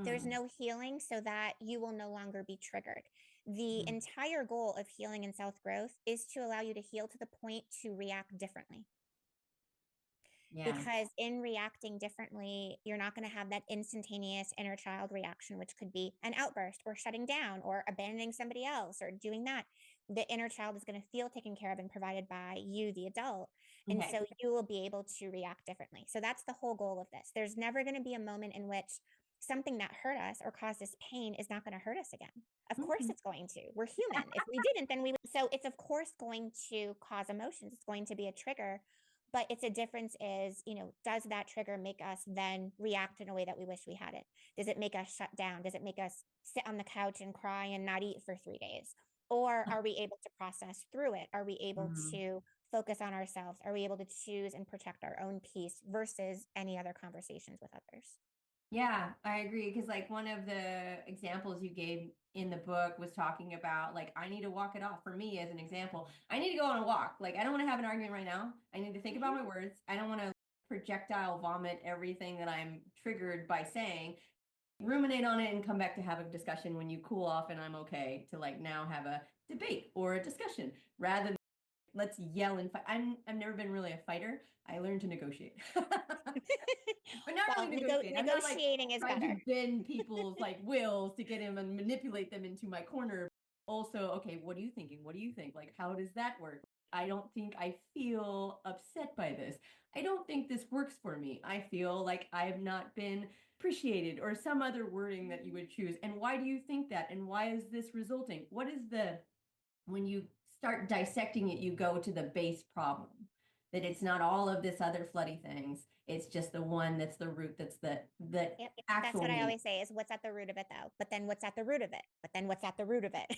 There's no healing so that you will no longer be triggered. The entire goal of healing and self-growth is to allow you to heal to the point to react differently. Yeah. Because in reacting differently, you're not going to have that instantaneous inner child reaction, which could be an outburst or shutting down or abandoning somebody else or doing that. The inner child is going to feel taken care of and provided by you, the adult. And so you will be able to react differently. So that's the whole goal of this. There's never going to be a moment in which something that hurt us or caused us pain is not going to hurt us again. Of course it's going to. We're human. If we didn't, then we would. So it's of course going to cause emotions. It's going to be a trigger. But it's a difference is, does that trigger make us then react in a way that we wish we had it? Does it make us shut down? Does it make us sit on the couch and cry and not eat for 3 days? Or are we able to process through it? Are we able to focus on ourselves? Are we able to choose and protect our own peace versus any other conversations with others? Yeah, I agree. Because like one of the examples you gave in the book was talking about, like, I need to walk it off. For me, as an example, I need to go on a walk. Like, I don't want to have an argument right now. I need to think about my words. I don't want to projectile vomit everything that I'm triggered by saying, ruminate on it and come back to have a discussion when you cool off and I'm okay to like now have a debate or a discussion rather than let's yell and fight. I've never been really a fighter. I learned to negotiate. But not really negotiate. Negotiating is better. To bend people's like wills to get them and manipulate them into my corner. Also, okay, what are you thinking? What do you think? Like, how does that work? I don't think I feel upset by this. I don't think this works for me. I feel like I have not been appreciated, or some other wording that you would choose. And why do you think that? And why is this resulting? What is when you start dissecting it, you go to the base problem. that it's not all of this other floody things. It's just the one that's the root, that's the Yep, actual that's what I meat. always say is what's at the root of it though. But then what's at the root of it? But then what's at the root of it?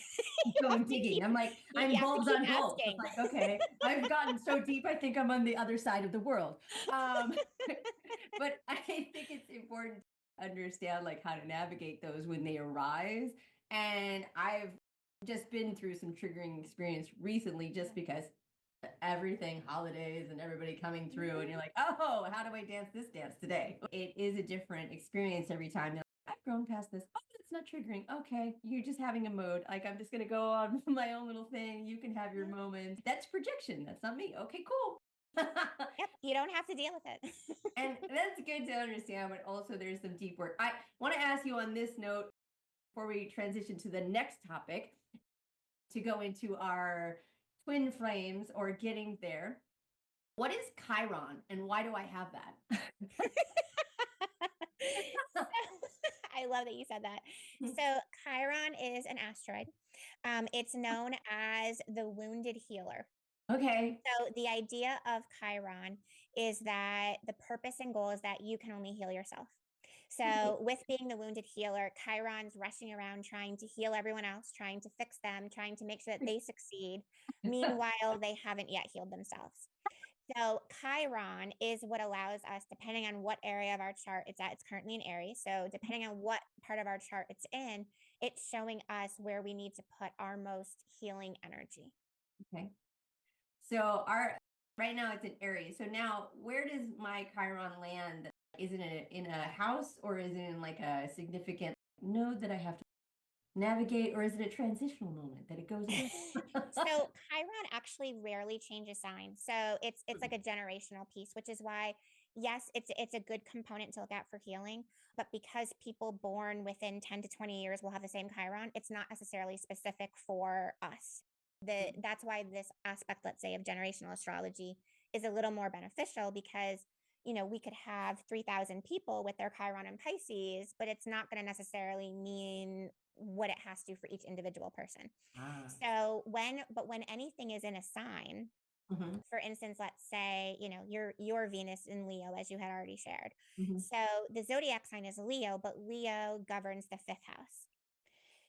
Going digging. I'm like, I'm you have to bulbs keep on bulbs. asking. It's like, okay, I've gotten so deep, I think I'm on the other side of the world. But I think it's important to understand like how to navigate those when they arise. And I've just been through some triggering experience recently just because everything, holidays and everybody coming through, and you're like, oh, how do I dance this dance today? It is a different experience every time. You're like, I've grown past this. Oh, it's not triggering. Okay, you're just having a mode. Like, I'm just gonna go on my own little thing. You can have your moments. That's projection. That's not me. Okay, cool. Yep, you don't have to deal with it. And that's good to understand, but also there's some deep work. I want to ask you on this note before we transition to the next topic to go into our twin flames or getting there. What is Chiron and why do I have that? I love that you said that. So Chiron is an asteroid. It's known as the wounded healer. Okay. So the idea of Chiron is that the purpose and goal is that you can only heal yourself. So with being the wounded healer, Chiron's rushing around trying to heal everyone else, trying to fix them, trying to make sure that they succeed. Meanwhile, they haven't yet healed themselves. So Chiron is what allows us, depending on what area of our chart it's at, it's currently in Aries. So depending on what part of our chart it's in, it's showing us where we need to put our most healing energy. Okay. So right now it's in Aries. So now where does my Chiron land? Is it in a house or is it in like a significant node that I have to navigate, or is it a transitional moment that it goes in? So Chiron actually rarely changes signs. So it's like a generational piece, which is why, yes, it's a good component to look at for healing. But because people born within 10 to 20 years will have the same Chiron, it's not necessarily specific for us. That's why this aspect, let's say, of generational astrology is a little more beneficial because we could have 3,000 people with their Chiron and Pisces, but it's not going to necessarily mean what it has to for each individual person. So when anything is in a sign, for instance, let's say, your Venus in Leo, as you had already shared. So the zodiac sign is Leo, but Leo governs the 5th house.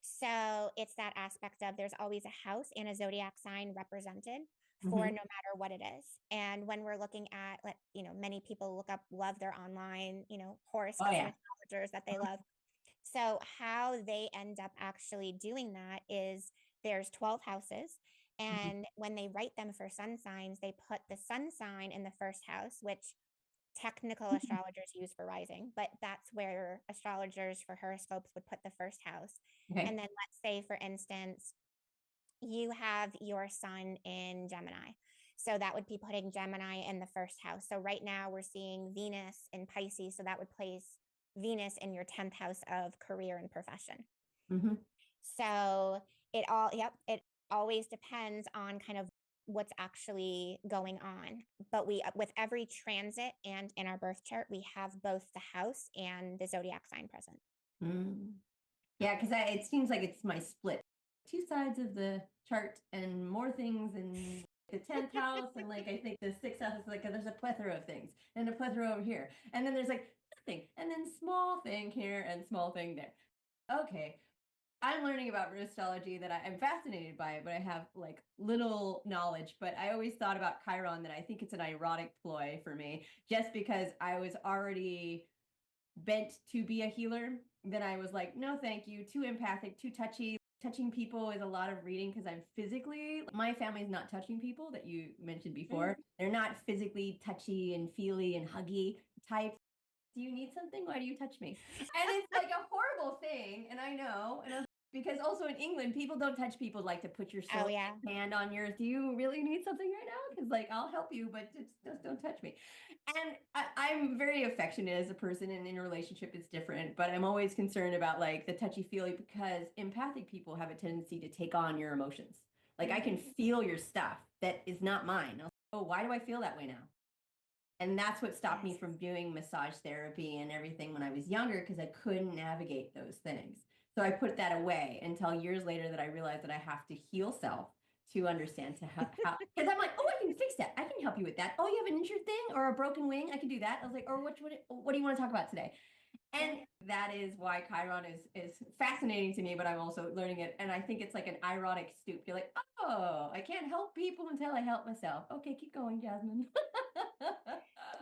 So it's that aspect of there's always a house and a zodiac sign represented for no matter what it is. And when we're looking at, many people love their online, horoscopes and astrologers that they love. So how they end up actually doing that is there's 12 houses. And when they write them for sun signs, they put the sun sign in the 1st house, which technical astrologers use for rising, but that's where astrologers for horoscopes would put the 1st house. Okay. And then let's say, for instance, you have your sun in Gemini. So that would be putting Gemini in the 1st house. So right now we're seeing Venus in Pisces. So that would place Venus in your 10th house of career and profession. So it always depends on kind of what's actually going on. But with every transit and in our birth chart, we have both the house and the zodiac sign present. Yeah, because it seems like it's my split. 2 sides of the chart and more things in the 10th house. And like, I think the 6th house is like, there's a plethora of things and a plethora over here. And then there's like nothing. And then small thing here and small thing there. Okay. I'm learning about astrology that I'm fascinated by it, but I have like little knowledge. But I always thought about Chiron that I think it's an ironic ploy for me, just because I was already bent to be a healer. Then I was like, no, thank you. Too empathic, too touchy. Touching people is a lot of reading because I'm physically, my family's not touching people that you mentioned before. They're not physically touchy and feely and huggy type. Do you need something? Why do you touch me? And it's like a horrible thing. And I know, because also in England, people don't touch people like to put your hand on yours. Do you really need something right now? Because like, I'll help you, but just don't touch me. And I'm very affectionate as a person, and in a relationship, it's different. But I'm always concerned about like the touchy-feely, because empathic people have a tendency to take on your emotions. Like I can feel your stuff that is not mine. Oh, why do I feel that way now? And that's what stopped me from doing massage therapy and everything when I was younger, because I couldn't navigate those things. So I put that away until years later that I realized that I have to heal self to understand how, because I'm like, oh, I can fix that. I can help you with that. Oh, you have an injured thing or a broken wing? I can do that. I was like, or what do you want to talk about today? And that is why Chiron is fascinating to me, but I'm also learning it. And I think it's like an ironic stoop. You're like, oh, I can't help people until I help myself. Okay, keep going, Jasmine.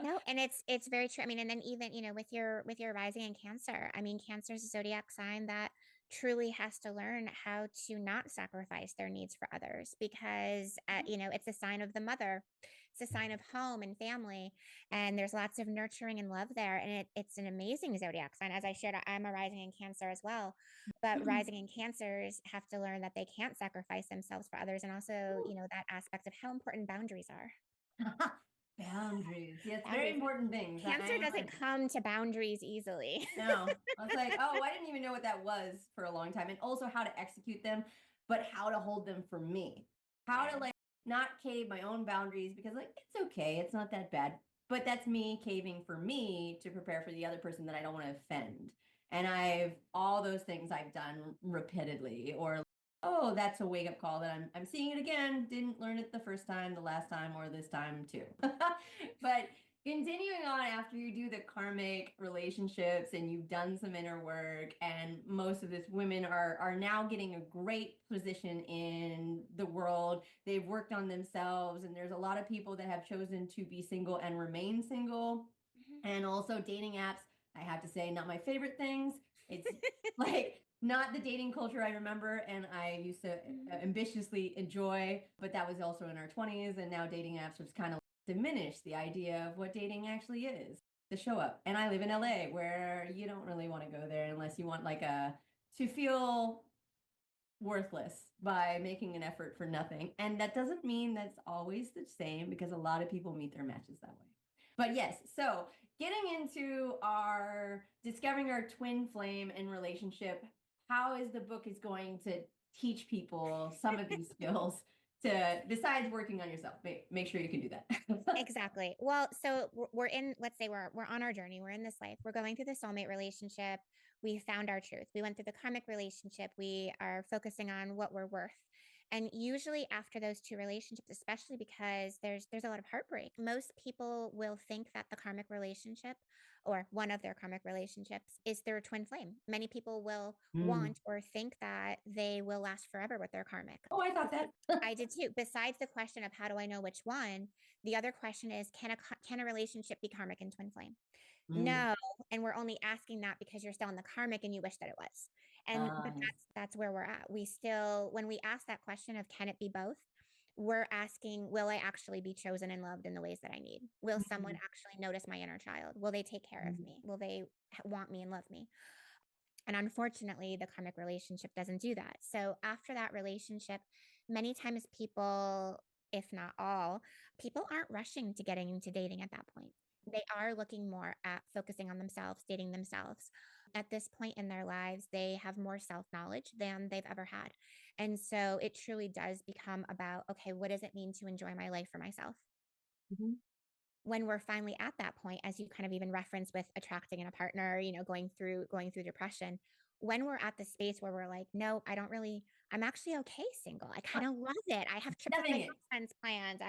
No, and it's very true. I mean, and then even, with your rising in Cancer, I mean, Cancer is a zodiac sign that truly has to learn how to not sacrifice their needs for others because it's a sign of the mother. It's a sign of home and family, and there's lots of nurturing and love there. And it's an amazing zodiac sign. As I shared, I'm a rising in Cancer as well, but rising in Cancers have to learn that they can't sacrifice themselves for others, and also, that aspect of how important boundaries are. Boundaries. Yes, very important things. Cancer doesn't come to boundaries easily. No. I was like, oh, I didn't even know what that was for a long time. And also how to execute them, but how to hold them for me. How to not cave my own boundaries because it's okay. It's not that bad. But that's me caving for me to prepare for the other person that I don't want to offend. And all those things I've done repeatedly, or oh, that's a wake up call that I'm seeing it again. Didn't learn it the first time, the last time, or this time too. But continuing on after you do the karmic relationships and you've done some inner work, and most of these women are now getting a great position in the world. They've worked on themselves, and there's a lot of people that have chosen to be single and remain single. And also dating apps, I have to say, not my favorite things. It's like not the dating culture I remember and I used to ambitiously enjoy, but that was also in our 20s. And now dating apps have kind of diminished the idea of what dating actually is, the show up. And I live in LA where you don't really want to go there unless you want to feel worthless by making an effort for nothing. And that doesn't mean that's always the same because a lot of people meet their matches that way. But yes, so getting into our discovering our twin flame and relationship, how is the book is going to teach people some of these skills to, besides working on yourself, make sure you can do that. Exactly. Well, so we're in, let's say we're on our journey. We're in this life. We're going through the soulmate relationship. We found our truth. We went through the karmic relationship. We are focusing on what we're worth. And usually after those two relationships, especially because there's a lot of heartbreak, most people will think that the karmic relationship or one of their karmic relationships is their twin flame. Many people will want or think that they will last forever with their karmic. Oh, I thought that. I did too. Besides the question of how do I know which one, the other question is, can a relationship be karmic and twin flame? No. And we're only asking that because you're still in the karmic and you wish that it was. And but that's where we're at. We still, when we ask that question of can it be both, we're asking, will I actually be chosen and loved in the ways that I need? Will someone actually notice my inner child? Will they take care of me? Will they want me and love me? And unfortunately, the karmic relationship doesn't do that. So after that relationship, many times people, if not all, people aren't rushing to getting into dating at that point. They are looking more at focusing on themselves, dating themselves. At this point in their lives, they have more self-knowledge than they've ever had. And so it truly does become about, okay, what does it mean to enjoy my life for myself? When we're finally at that point, as you kind of even referenced with attracting in a partner, going through depression, when we're at the space where we're like, no, I'm actually okay single. I kind of love it. I have trips with my friends planned.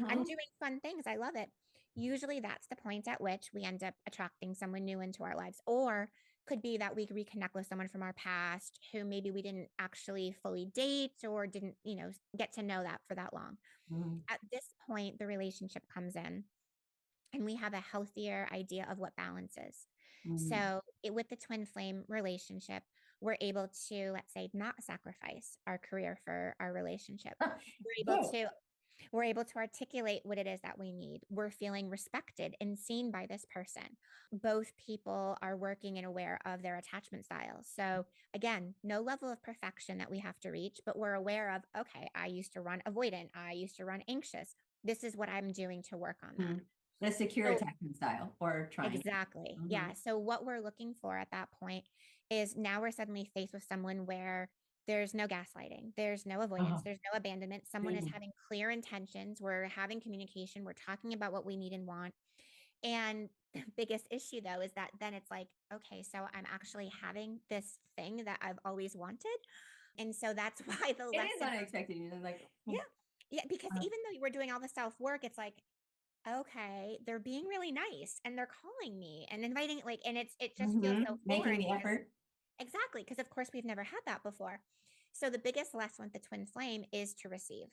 I'm doing fun things. I love it. Usually that's the point at which we end up attracting someone new into our lives, or could be that we reconnect with someone from our past who maybe we didn't actually fully date or didn't, get to know that for that long. At this point, the relationship comes in and we have a healthier idea of what balance is. So with the twin flame relationship, we're able to, let's say, not sacrifice our career for our relationship. We're able to articulate what it is that we need. We're feeling respected and seen by this person. Both people are working and aware of their attachment styles. So again, no level of perfection that we have to reach, but we're aware of, okay, I used to run avoidant. I used to run anxious. This is what I'm doing to work on that. The secure attachment style or trying. Exactly. Yeah. So what we're looking for at that point is now we're suddenly faced with someone where there's no gaslighting, there's no avoidance, there's no abandonment. Someone is having clear intentions. We're having communication. We're talking about what we need and want. And the biggest issue though is that then it's like, okay, so I'm actually having this thing that I've always wanted. And so that's why the It lesson is unexpected. You know, like, yeah, because even though we're doing all the self-work, it's like, okay, they're being really nice and they're calling me and inviting, like, and it just feels so making foreign. the effort. Exactly, because of course we've never had that before. So the biggest lesson with the twin flame is to receive.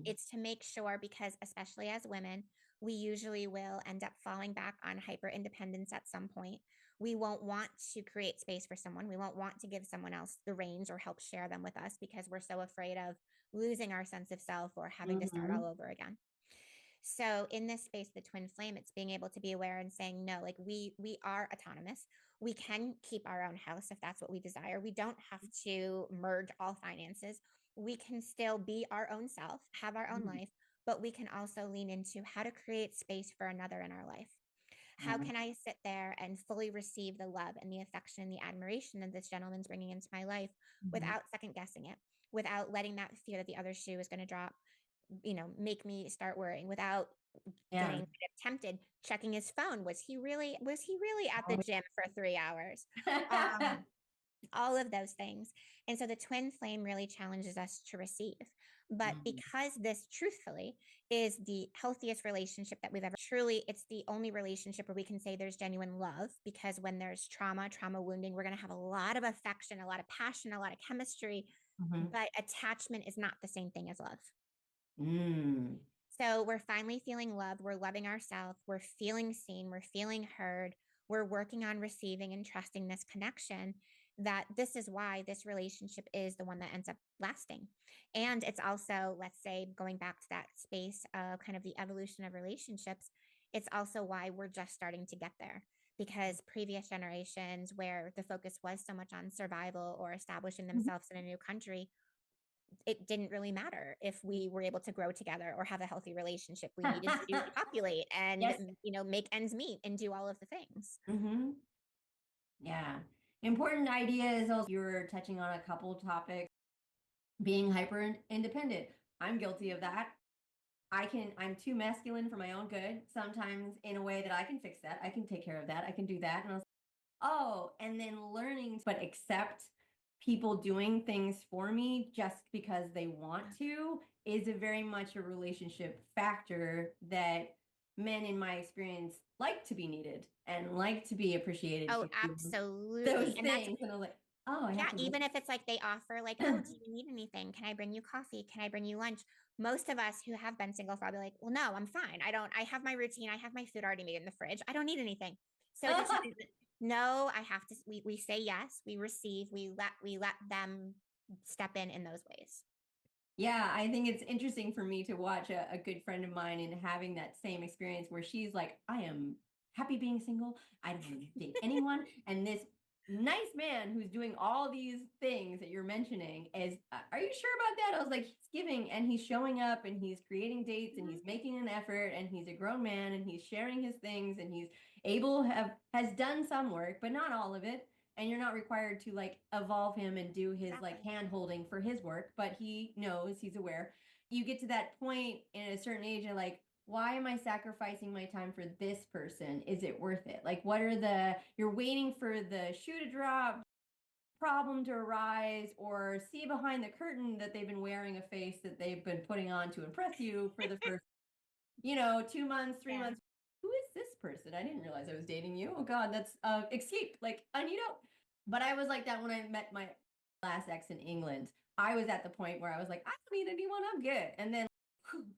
It's to make sure, because especially as women, we usually will end up falling back on hyper independence at some point. We won't want to create space for someone. We won't want to give someone else the reins or help share them with us because we're so afraid of losing our sense of self or having to start all over again. So in this space, the twin flame, it's being able to be aware and saying, no, like we are autonomous. We can keep our own house if that's what we desire. We don't have to merge all finances. We can still be our own self, have our own life, but we can also lean into how to create space for another in our life. How can I sit there and fully receive the love and the affection and the admiration that this gentleman's bringing into my life without second guessing it, without letting that fear that the other shoe is going to drop, make me start worrying, without getting tempted, checking his phone. Was he really at the gym for 3 hours? All of those things. And so the twin flame really challenges us to receive. But because this truthfully is the healthiest relationship that we've ever, truly, it's the only relationship where we can say there's genuine love, because when there's trauma wounding, we're going to have a lot of affection, a lot of passion, a lot of chemistry, but attachment is not the same thing as love. So we're finally feeling loved. We're loving ourselves. We're feeling seen. We're feeling heard. We're working on receiving and trusting this connection, that this is why this relationship is the one that ends up lasting. And it's also, let's say, going back to that space of kind of the evolution of relationships, it's also why we're just starting to get there. Because previous generations, where the focus was so much on survival or establishing themselves in a new country, it didn't really matter if we were able to grow together or have a healthy relationship. We needed to populate and, make ends meet and do all of the things. Yeah. Important ideas. Also, you were touching on a couple topics. Being hyper independent. I'm guilty of that. I'm too masculine for my own good, sometimes, in a way that I can fix that. I can take care of that. I can do that. And I was and then learning, but accept people doing things for me just because they want to is a very much a relationship factor that men, in my experience, like to be needed and like to be appreciated. Oh, absolutely. Those things. And I was like, even if it's like they offer, like, oh, do you need anything? Can I bring you coffee? Can I bring you lunch? Most of us who have been single for, I'll be like, well, no, I'm fine. I have my routine. I have my food already made in the fridge. I don't need anything. So no, I have to, we say yes, we receive, we let them step in those ways. Yeah, I think it's interesting for me to watch a good friend of mine and having that same experience where she's like, I am happy being single. I don't want to date anyone. And this nice man who's doing all these things that you're mentioning is, are you sure about that? I was like, he's giving and he's showing up and he's creating dates and he's making an effort and he's a grown man and he's sharing his things and he's has done some work, but not all of it. And you're not required to like evolve him and do his like hand holding for his work, but he knows, he's aware. You get to that point in a certain age and like, why am I sacrificing my time for this person? Is it worth it? Like, you're waiting for the shoe to drop, problem to arise, or see behind the curtain that they've been wearing a face that they've been putting on to impress you for the first, 2 months, 3 months. Who is this person? I didn't realize I was dating you. Oh God, that's escape. Like, but I was like that when I met my last ex in England. I was at the point where I was like, I don't need anyone. I'm good. And then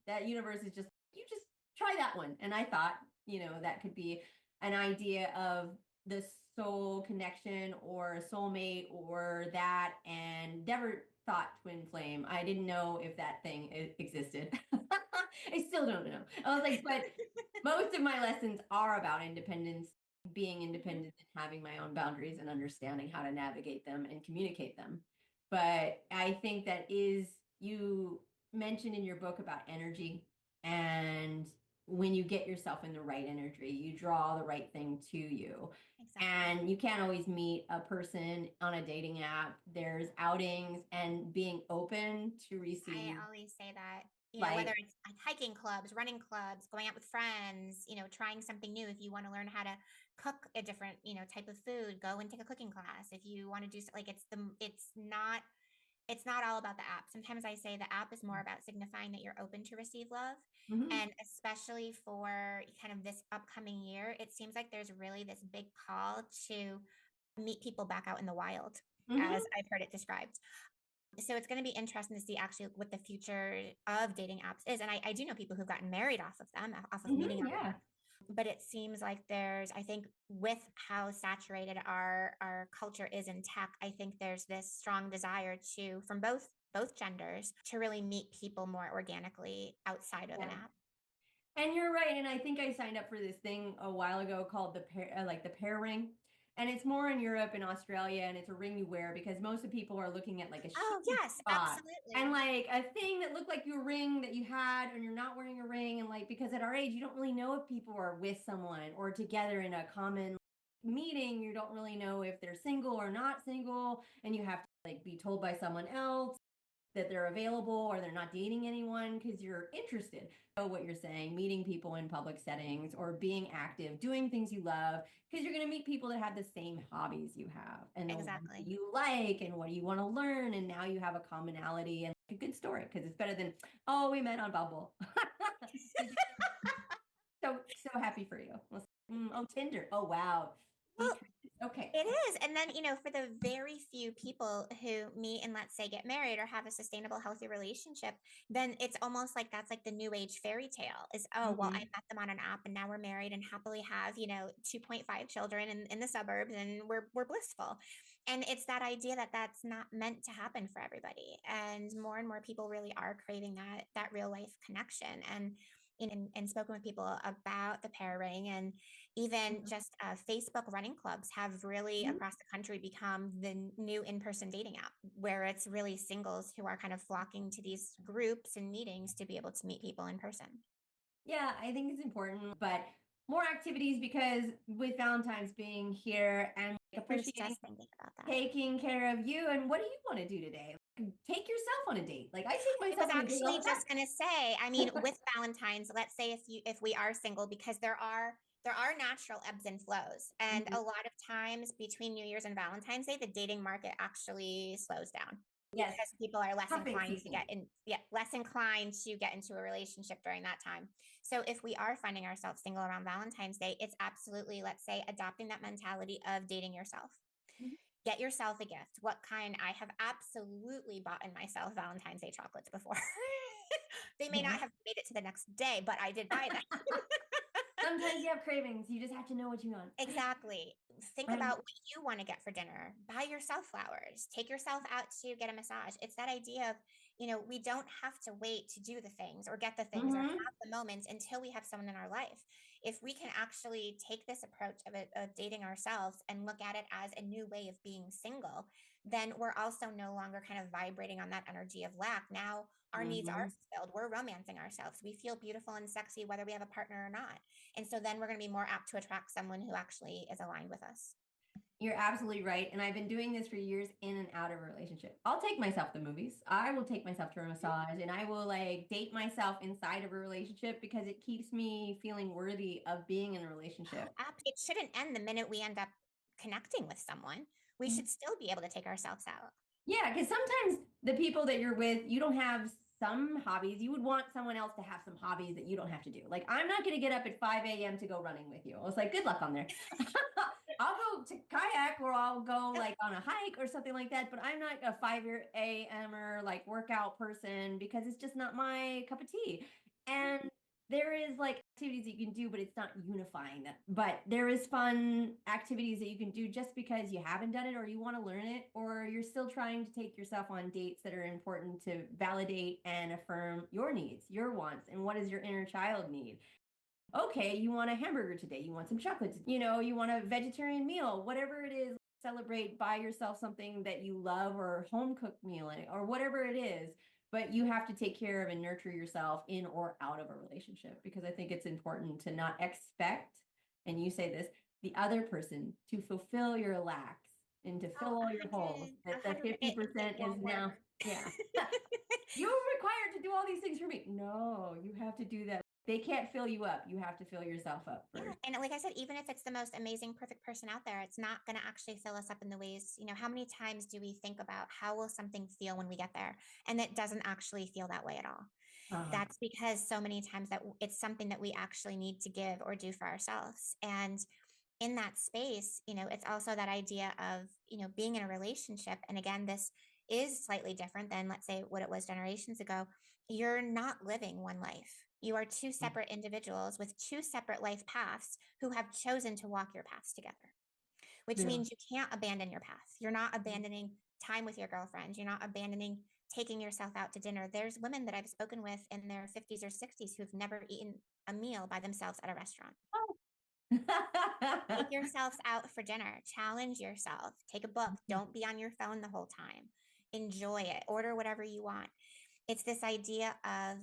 that universe is just, you just try that one. And I thought, that could be an idea of the soul connection or soulmate or that, and never thought twin flame. I didn't know if that thing existed. I still don't know. I was like, but most of my lessons are about independence, being independent and having my own boundaries and understanding how to navigate them and communicate them. But I think you mentioned in your book about energy, and when you get yourself in the right energy, you draw the right thing to you. Exactly. And you can't always meet a person on a dating app. There's outings and being open to receive. I always say that. Whether it's hiking clubs, running clubs, going out with friends, trying something new. If you want to learn how to cook a different, type of food, go and take a cooking class. If you want to do like, it's not it's not all about the app. Sometimes I say the app is more about signifying that you're open to receive love. And especially for kind of this upcoming year, it seems like there's really this big call to meet people back out in the wild, as I've heard it described. So it's going to be interesting to see actually what the future of dating apps is. And I do know people who've gotten married off of them, off of meeting on them. But it seems like there's, I think with how saturated our culture is in tech, I think there's this strong desire to, from both genders, to really meet people more organically outside of an app. And you're right. And I think I signed up for this thing a while ago called the pair ring. And it's more in Europe and Australia, and it's a ring you wear because most of the people are looking at like a yes, absolutely. And like a thing that looked like your ring that you had, and you're not wearing a ring. And like, because at our age, you don't really know if people are with someone or together in a common meeting. You don't really know if they're single or not single, and you have to like be told by someone else that they're available or they're not dating anyone because you're interested. So what you're saying, meeting people in public settings or being active, doing things you love, because you're going to meet people that have the same hobbies you have and exactly what you like and what you want to learn. And now you have a commonality and a good story because it's better than, oh, we met on Bumble. so happy for you. Oh, Tinder. Oh, wow. Well, okay. It is. And then, for the very few people who meet and let's say get married or have a sustainable, healthy relationship, then it's almost like that's like the new age fairy tale is, well, I met them on an app and now we're married and happily have, 2.5 children in the suburbs and we're blissful. And it's that idea that that's not meant to happen for everybody. And more people really are craving that real life connection. And spoken with people about the pair ring, and even just Facebook running clubs have really across the country become the new in-person dating app, where it's really singles who are kind of flocking to these groups and meetings to be able to meet people in person. Yeah, I think it's important, but more activities because with Valentine's being here and appreciating taking care of you. And what do you want to do today? Take yourself on a date. Like I take myself on a date. I was actually just going to say, I mean, with Valentine's, let's say if we are single, because there are natural ebbs and flows. And a lot of times between New Year's and Valentine's Day, the dating market actually slows down. Yes. Because people are less inclined to get into a relationship during that time. So if we are finding ourselves single around Valentine's Day, it's absolutely, let's say, adopting that mentality of dating yourself. Get yourself a gift. What kind? I have absolutely bought in myself Valentine's Day chocolates before. They may not have made it to the next day, but I did buy them. Sometimes you have cravings. You just have to know what you want. Exactly. Think about what you want to get for dinner. Buy yourself flowers. Take yourself out to get a massage. It's that idea of, we don't have to wait to do the things or get the things or have the moments until we have someone in our life. If we can actually take this approach of dating ourselves and look at it as a new way of being single, then we're also no longer kind of vibrating on that energy of lack. Now our needs are fulfilled. We're romancing ourselves. We feel beautiful and sexy, whether we have a partner or not. And so then we're going to be more apt to attract someone who actually is aligned with us. You're absolutely right. And I've been doing this for years in and out of a relationship. I'll take myself to movies. I will take myself to a massage, and I will like date myself inside of a relationship because it keeps me feeling worthy of being in a relationship. It shouldn't end the minute we end up connecting with someone. We should still be able to take ourselves out. Yeah, because sometimes the people that you're with, you don't have some hobbies. You would want someone else to have some hobbies that you don't have to do. Like, I'm not going to get up at 5 a.m. to go running with you. I was like, good luck on there. I'll go to kayak or I'll go like on a hike or something like that. But I'm not a 5 a.m.er like workout person because it's just not my cup of tea. And there is like activities that you can do, but it's not unifying them. But there is fun activities that you can do just because you haven't done it or you want to learn it, or you're still trying to take yourself on dates that are important to validate and affirm your needs, your wants, and what does your inner child need. Okay, you want a hamburger today, you want some chocolates, you want a vegetarian meal, whatever it is, celebrate, buy yourself something that you love or home cooked meal or whatever it is. But you have to take care of and nurture yourself in or out of a relationship, because I think it's important to not expect, and you say this, the other person to fulfill your lacks and to fill all your holes. That 50% is now, yeah. You're required to do all these things for me. No, you have to do that They can't fill you up. You have to fill yourself up first. Yeah. And like I said, even if it's the most amazing, perfect person out there, it's not going to actually fill us up in the ways, how many times do we think about how will something feel when we get there? And it doesn't actually feel that way at all. That's because so many times that it's something that we actually need to give or do for ourselves. And in that space, it's also that idea of, being in a relationship. And again, this is slightly different than, let's say, what it was generations ago. You're not living one life. You are two separate individuals with two separate life paths who have chosen to walk your paths together, which means you can't abandon your path. You're not abandoning time with your girlfriend. You're not abandoning taking yourself out to dinner. There's women that I've spoken with in their 50s or 60s who've never eaten a meal by themselves at a restaurant. Take yourselves out for dinner. Challenge yourself. Take a book. Don't be on your phone the whole time. Enjoy it. Order whatever you want. It's this idea of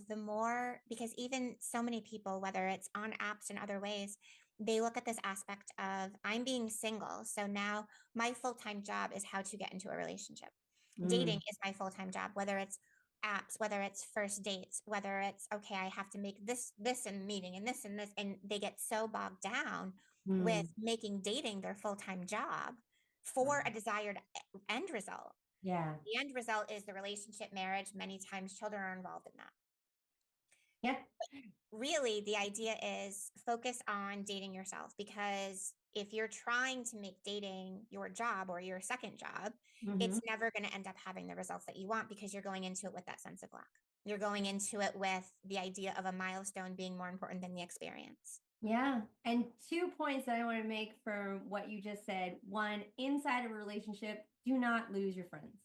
because even so many people, whether it's on apps and other ways, they look at this aspect of I'm being single. So now my full-time job is how to get into a relationship. Dating is my full-time job, whether it's apps, whether it's first dates, whether it's, okay, I have to make this and meeting and this, and they get so bogged down with making dating their full-time job for a desired end result. Yeah. The end result is the relationship, marriage. Many times children are involved in that. Yeah. Really, the idea is focus on dating yourself, because if you're trying to make dating your job or your second job, it's never going to end up having the results that you want, because you're going into it with that sense of lack. You're going into it with the idea of a milestone being more important than the experience. Yeah. And 2 points that I want to make from what you just said. One, inside of a relationship, do not lose your friends.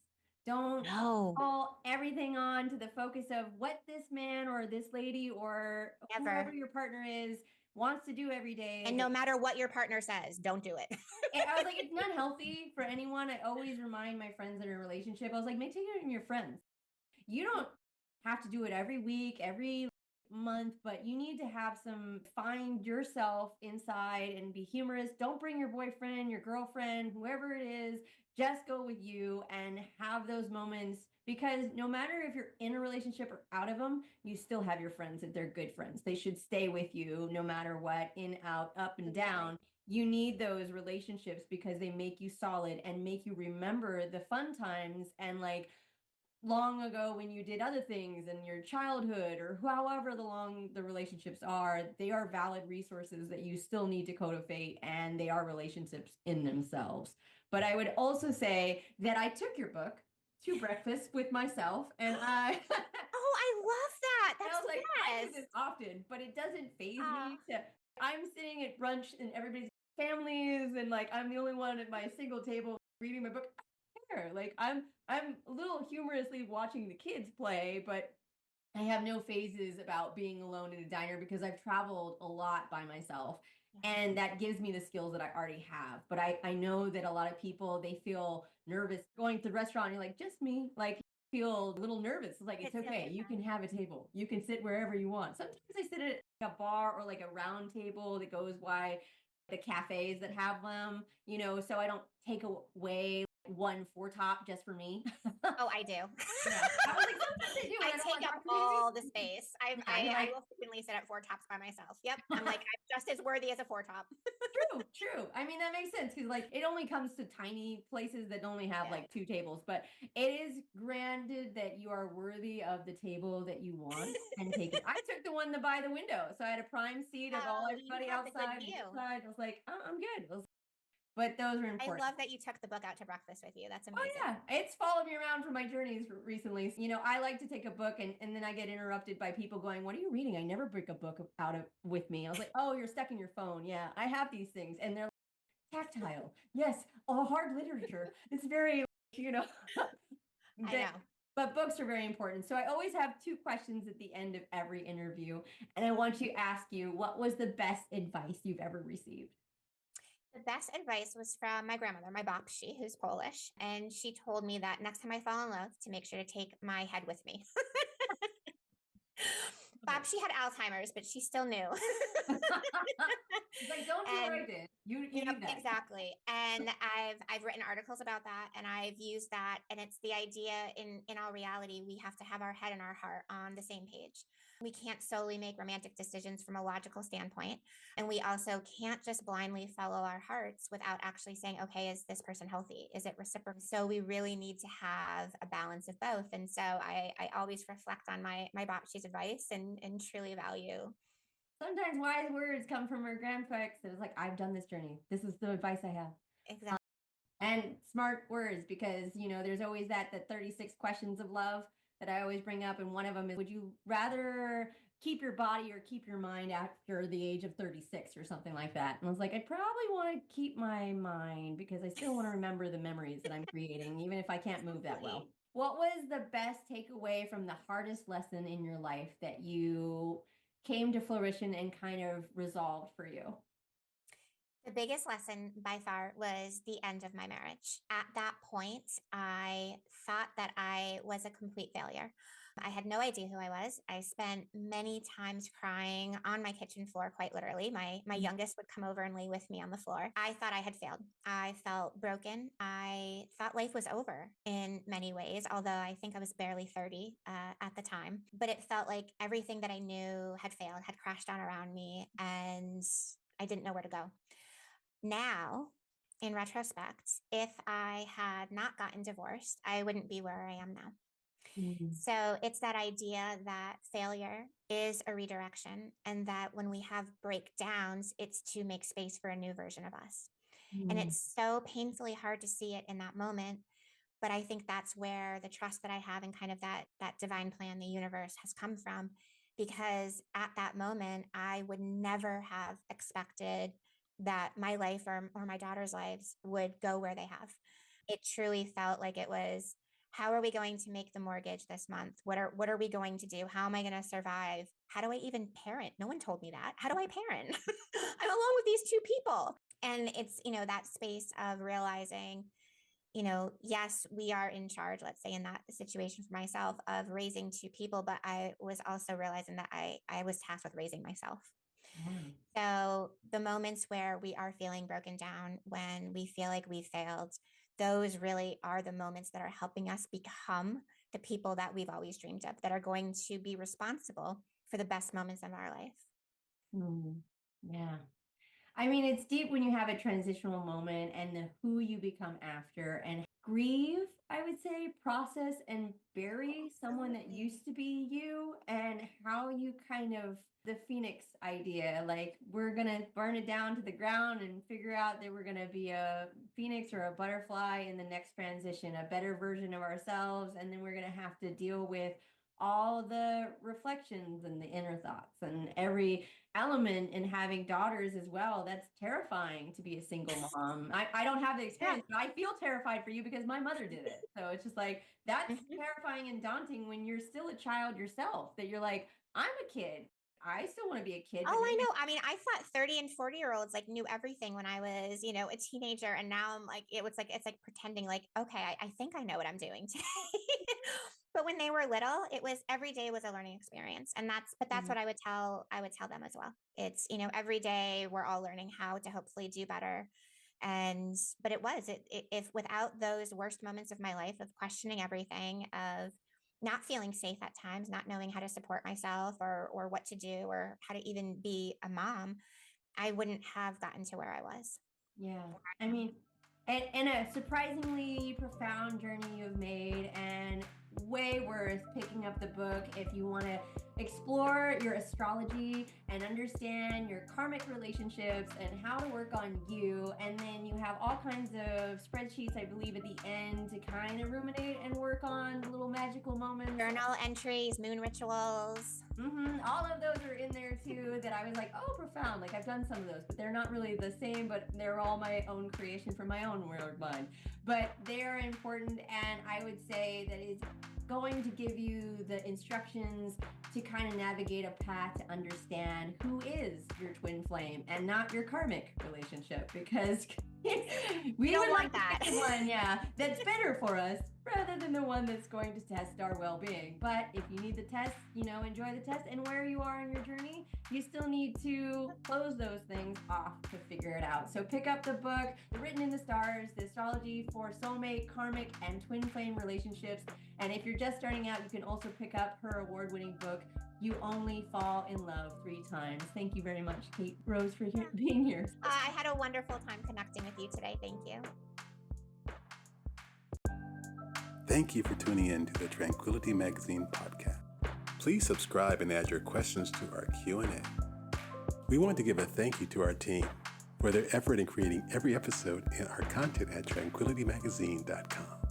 Don't call everything on to the focus of what this man or this lady or whoever your partner is wants to do every day. And no matter what your partner says, don't do it. I was like, it's not healthy for anyone. I always remind my friends that are in a relationship, I was like, make sure you're your friends. You don't have to do it every week, every month, but you need to have find yourself inside and be humorous. Don't bring your boyfriend, your girlfriend, whoever it is. Just go with you and have those moments, because no matter if you're in a relationship or out of them, you still have your friends if they're good friends. They should stay with you no matter what, in, out, up and down. You need those relationships because they make you solid and make you remember the fun times and like long ago when you did other things in your childhood, or however long the relationships are. They are valid resources that you still need to cultivate, and they are relationships in themselves. But I would also say that I took your book to breakfast with myself, and I oh, I love that. That's I was like, I do this often, but it doesn't faze me. I'm sitting at brunch and everybody's families, and like I'm the only one at my single table reading my book. Like I'm a little humorously watching the kids play, but I have no phases about being alone in a diner because I've traveled a lot by myself, and that gives me the skills that I already have. But I know that a lot of people, they feel nervous going to the restaurant. You're like, just me, like feel a little nervous. Like, it's okay. You can have a table. You can sit wherever you want. Sometimes I sit at a bar or like a round table that goes by the cafes that have them, so I don't take away one foretop just for me. Oh, I do. Yeah. I was like, sometimes I do. I take up all the space. I will frequently sit at foretops by myself. Yep. I'm like, I'm just as worthy as a foretop. True. I mean, that makes sense, because like it only comes to tiny places that only have like 2 tables, but it is granted that you are worthy of the table that you want and take it. I took the one by the window, so I had a prime seat of all everybody outside. I was like, oh, I'm good. But those are important. I love that you took the book out to breakfast with you. That's amazing. Oh, yeah. It's followed me around for my journeys recently. I like to take a book and then I get interrupted by people going, what are you reading? I never bring a book with me. I was like, oh, you're stuck in your phone. Yeah, I have these things. And they're like, tactile. Yes. Oh, hard literature. It's very, I know. But books are very important. So I always have 2 questions at the end of every interview. And I want to ask you, what was the best advice you've ever received? The best advice was from my grandmother, my babci, who's Polish. And she told me that next time I fall in love, to make sure to take my head with me. Babci had Alzheimer's, but she still knew. It's like, don't do what I did. You need that. Exactly. And I've written articles about that, and I've used that. And it's the idea in all reality, we have to have our head and our heart on the same page. We can't solely make romantic decisions from a logical standpoint. And we also can't just blindly follow our hearts without actually saying, okay, is this person healthy? Is it reciprocal? So we really need to have a balance of both. And so I always reflect on my Bakshi's advice and truly value. Sometimes wise words come from our grandparents. It was like, I've done this journey. This is the advice I have. Exactly. And smart words, because, you know, there's always the 36 questions of love that I always bring up. And one of them is, would you rather keep your body or keep your mind after the age of 36 or something like that? And I was like, I'd probably want to keep my mind because I still want to remember the memories that I'm creating, even if I can't move that well. What was the best takeaway from the hardest lesson in your life that you came to fruition and kind of resolved for you? The biggest lesson by far was the end of my marriage. At that point, I thought that I was a complete failure. I had no idea who I was. I spent many times crying on my kitchen floor, quite literally. My youngest would come over and lay with me on the floor. I thought I had failed. I felt broken. I thought life was over in many ways, although I think I was barely 30 at the time. But it felt like everything that I knew had failed, had crashed down around me, and I didn't know where to go. Now, in retrospect, if I had not gotten divorced, I wouldn't be where I am now. Mm-hmm. So it's that idea that failure is a redirection, and that when we have breakdowns, it's to make space for a new version of us. Mm-hmm. And it's so painfully hard to see it in that moment. But I think that's where the trust that I have in kind of that divine plan, the universe, has come from, because at that moment, I would never have expected that my life or my daughter's lives would go where they have. It truly felt like it was, how are we going to make the mortgage this month? What are we going to do? How am I going to survive? How do I even parent? No one told me that. How do I parent? I'm alone with these two people. And it's, that space of realizing, yes, we are in charge, let's say in that situation for myself, of raising two people, but I was also realizing that I was tasked with raising myself. So the moments where we are feeling broken down, when we feel like we failed, those really are the moments that are helping us become the people that we've always dreamed of, that are going to be responsible for the best moments of our life. Yeah. I mean, it's deep when you have a transitional moment and who you become after, and grieve, I would say, process and bury someone that used to be you, and how you kind of, the phoenix idea, like we're going to burn it down to the ground and figure out that we're going to be a phoenix or a butterfly in the next transition, a better version of ourselves. And then we're going to have to deal with all the reflections and the inner thoughts and every element in having daughters as well. That's terrifying to be a single mom. I don't have the experience, but I feel terrified for you because my mother did it. So it's just like, that's terrifying and daunting when you're still a child yourself, that you're like, I'm a kid. I still want to be a kid. Oh, I know. I mean, I thought 30 and 40-year-olds like knew everything when I was, a teenager. And now I'm like, it's like pretending like, okay, I think I know what I'm doing today. But when they were little, it was, every day was a learning experience. And that's what I would tell them as well. It's, every day we're all learning how to hopefully do better. But if without those worst moments of my life of questioning everything, of not feeling safe at times, not knowing how to support myself or what to do or how to even be a mom, I wouldn't have gotten to where I was. Yeah. I mean, and a surprisingly profound journey you've made, and way worth picking up the book if you want to explore your astrology and understand your karmic relationships and how to work on you. And then you have all kinds of spreadsheets, I believe, at the end to kind of ruminate and work on little magical moments. Journal entries, moon rituals. All of those are in there too, that I was like, oh, profound. Like, I've done some of those, but they're not really the same, but they're all my own creation from my own world mind. But they are important, and I would say that it's going to give you the instructions to kind of navigate a path to understand who is your twin flame and not your karmic relationship, because we don't want that one, that's better for us, rather than the one that's going to test our well-being. But if you need the test, enjoy the test, and where you are in your journey, you still need to close those things off to figure it out. So pick up the book, The Written in the Stars, The Astrology for Soulmate, Karmic, and Twin Flame Relationships. And if you're just starting out, you can also pick up her award-winning book, You Only Fall in Love 3 Times. Thank you very much, Kate Rose, for being here. I had a wonderful time connecting with you today. Thank you. Thank you for tuning in to the Tranquility Magazine podcast. Please subscribe and add your questions to our Q&A. We want to give a thank you to our team for their effort in creating every episode and our content at tranquilitymagazine.com.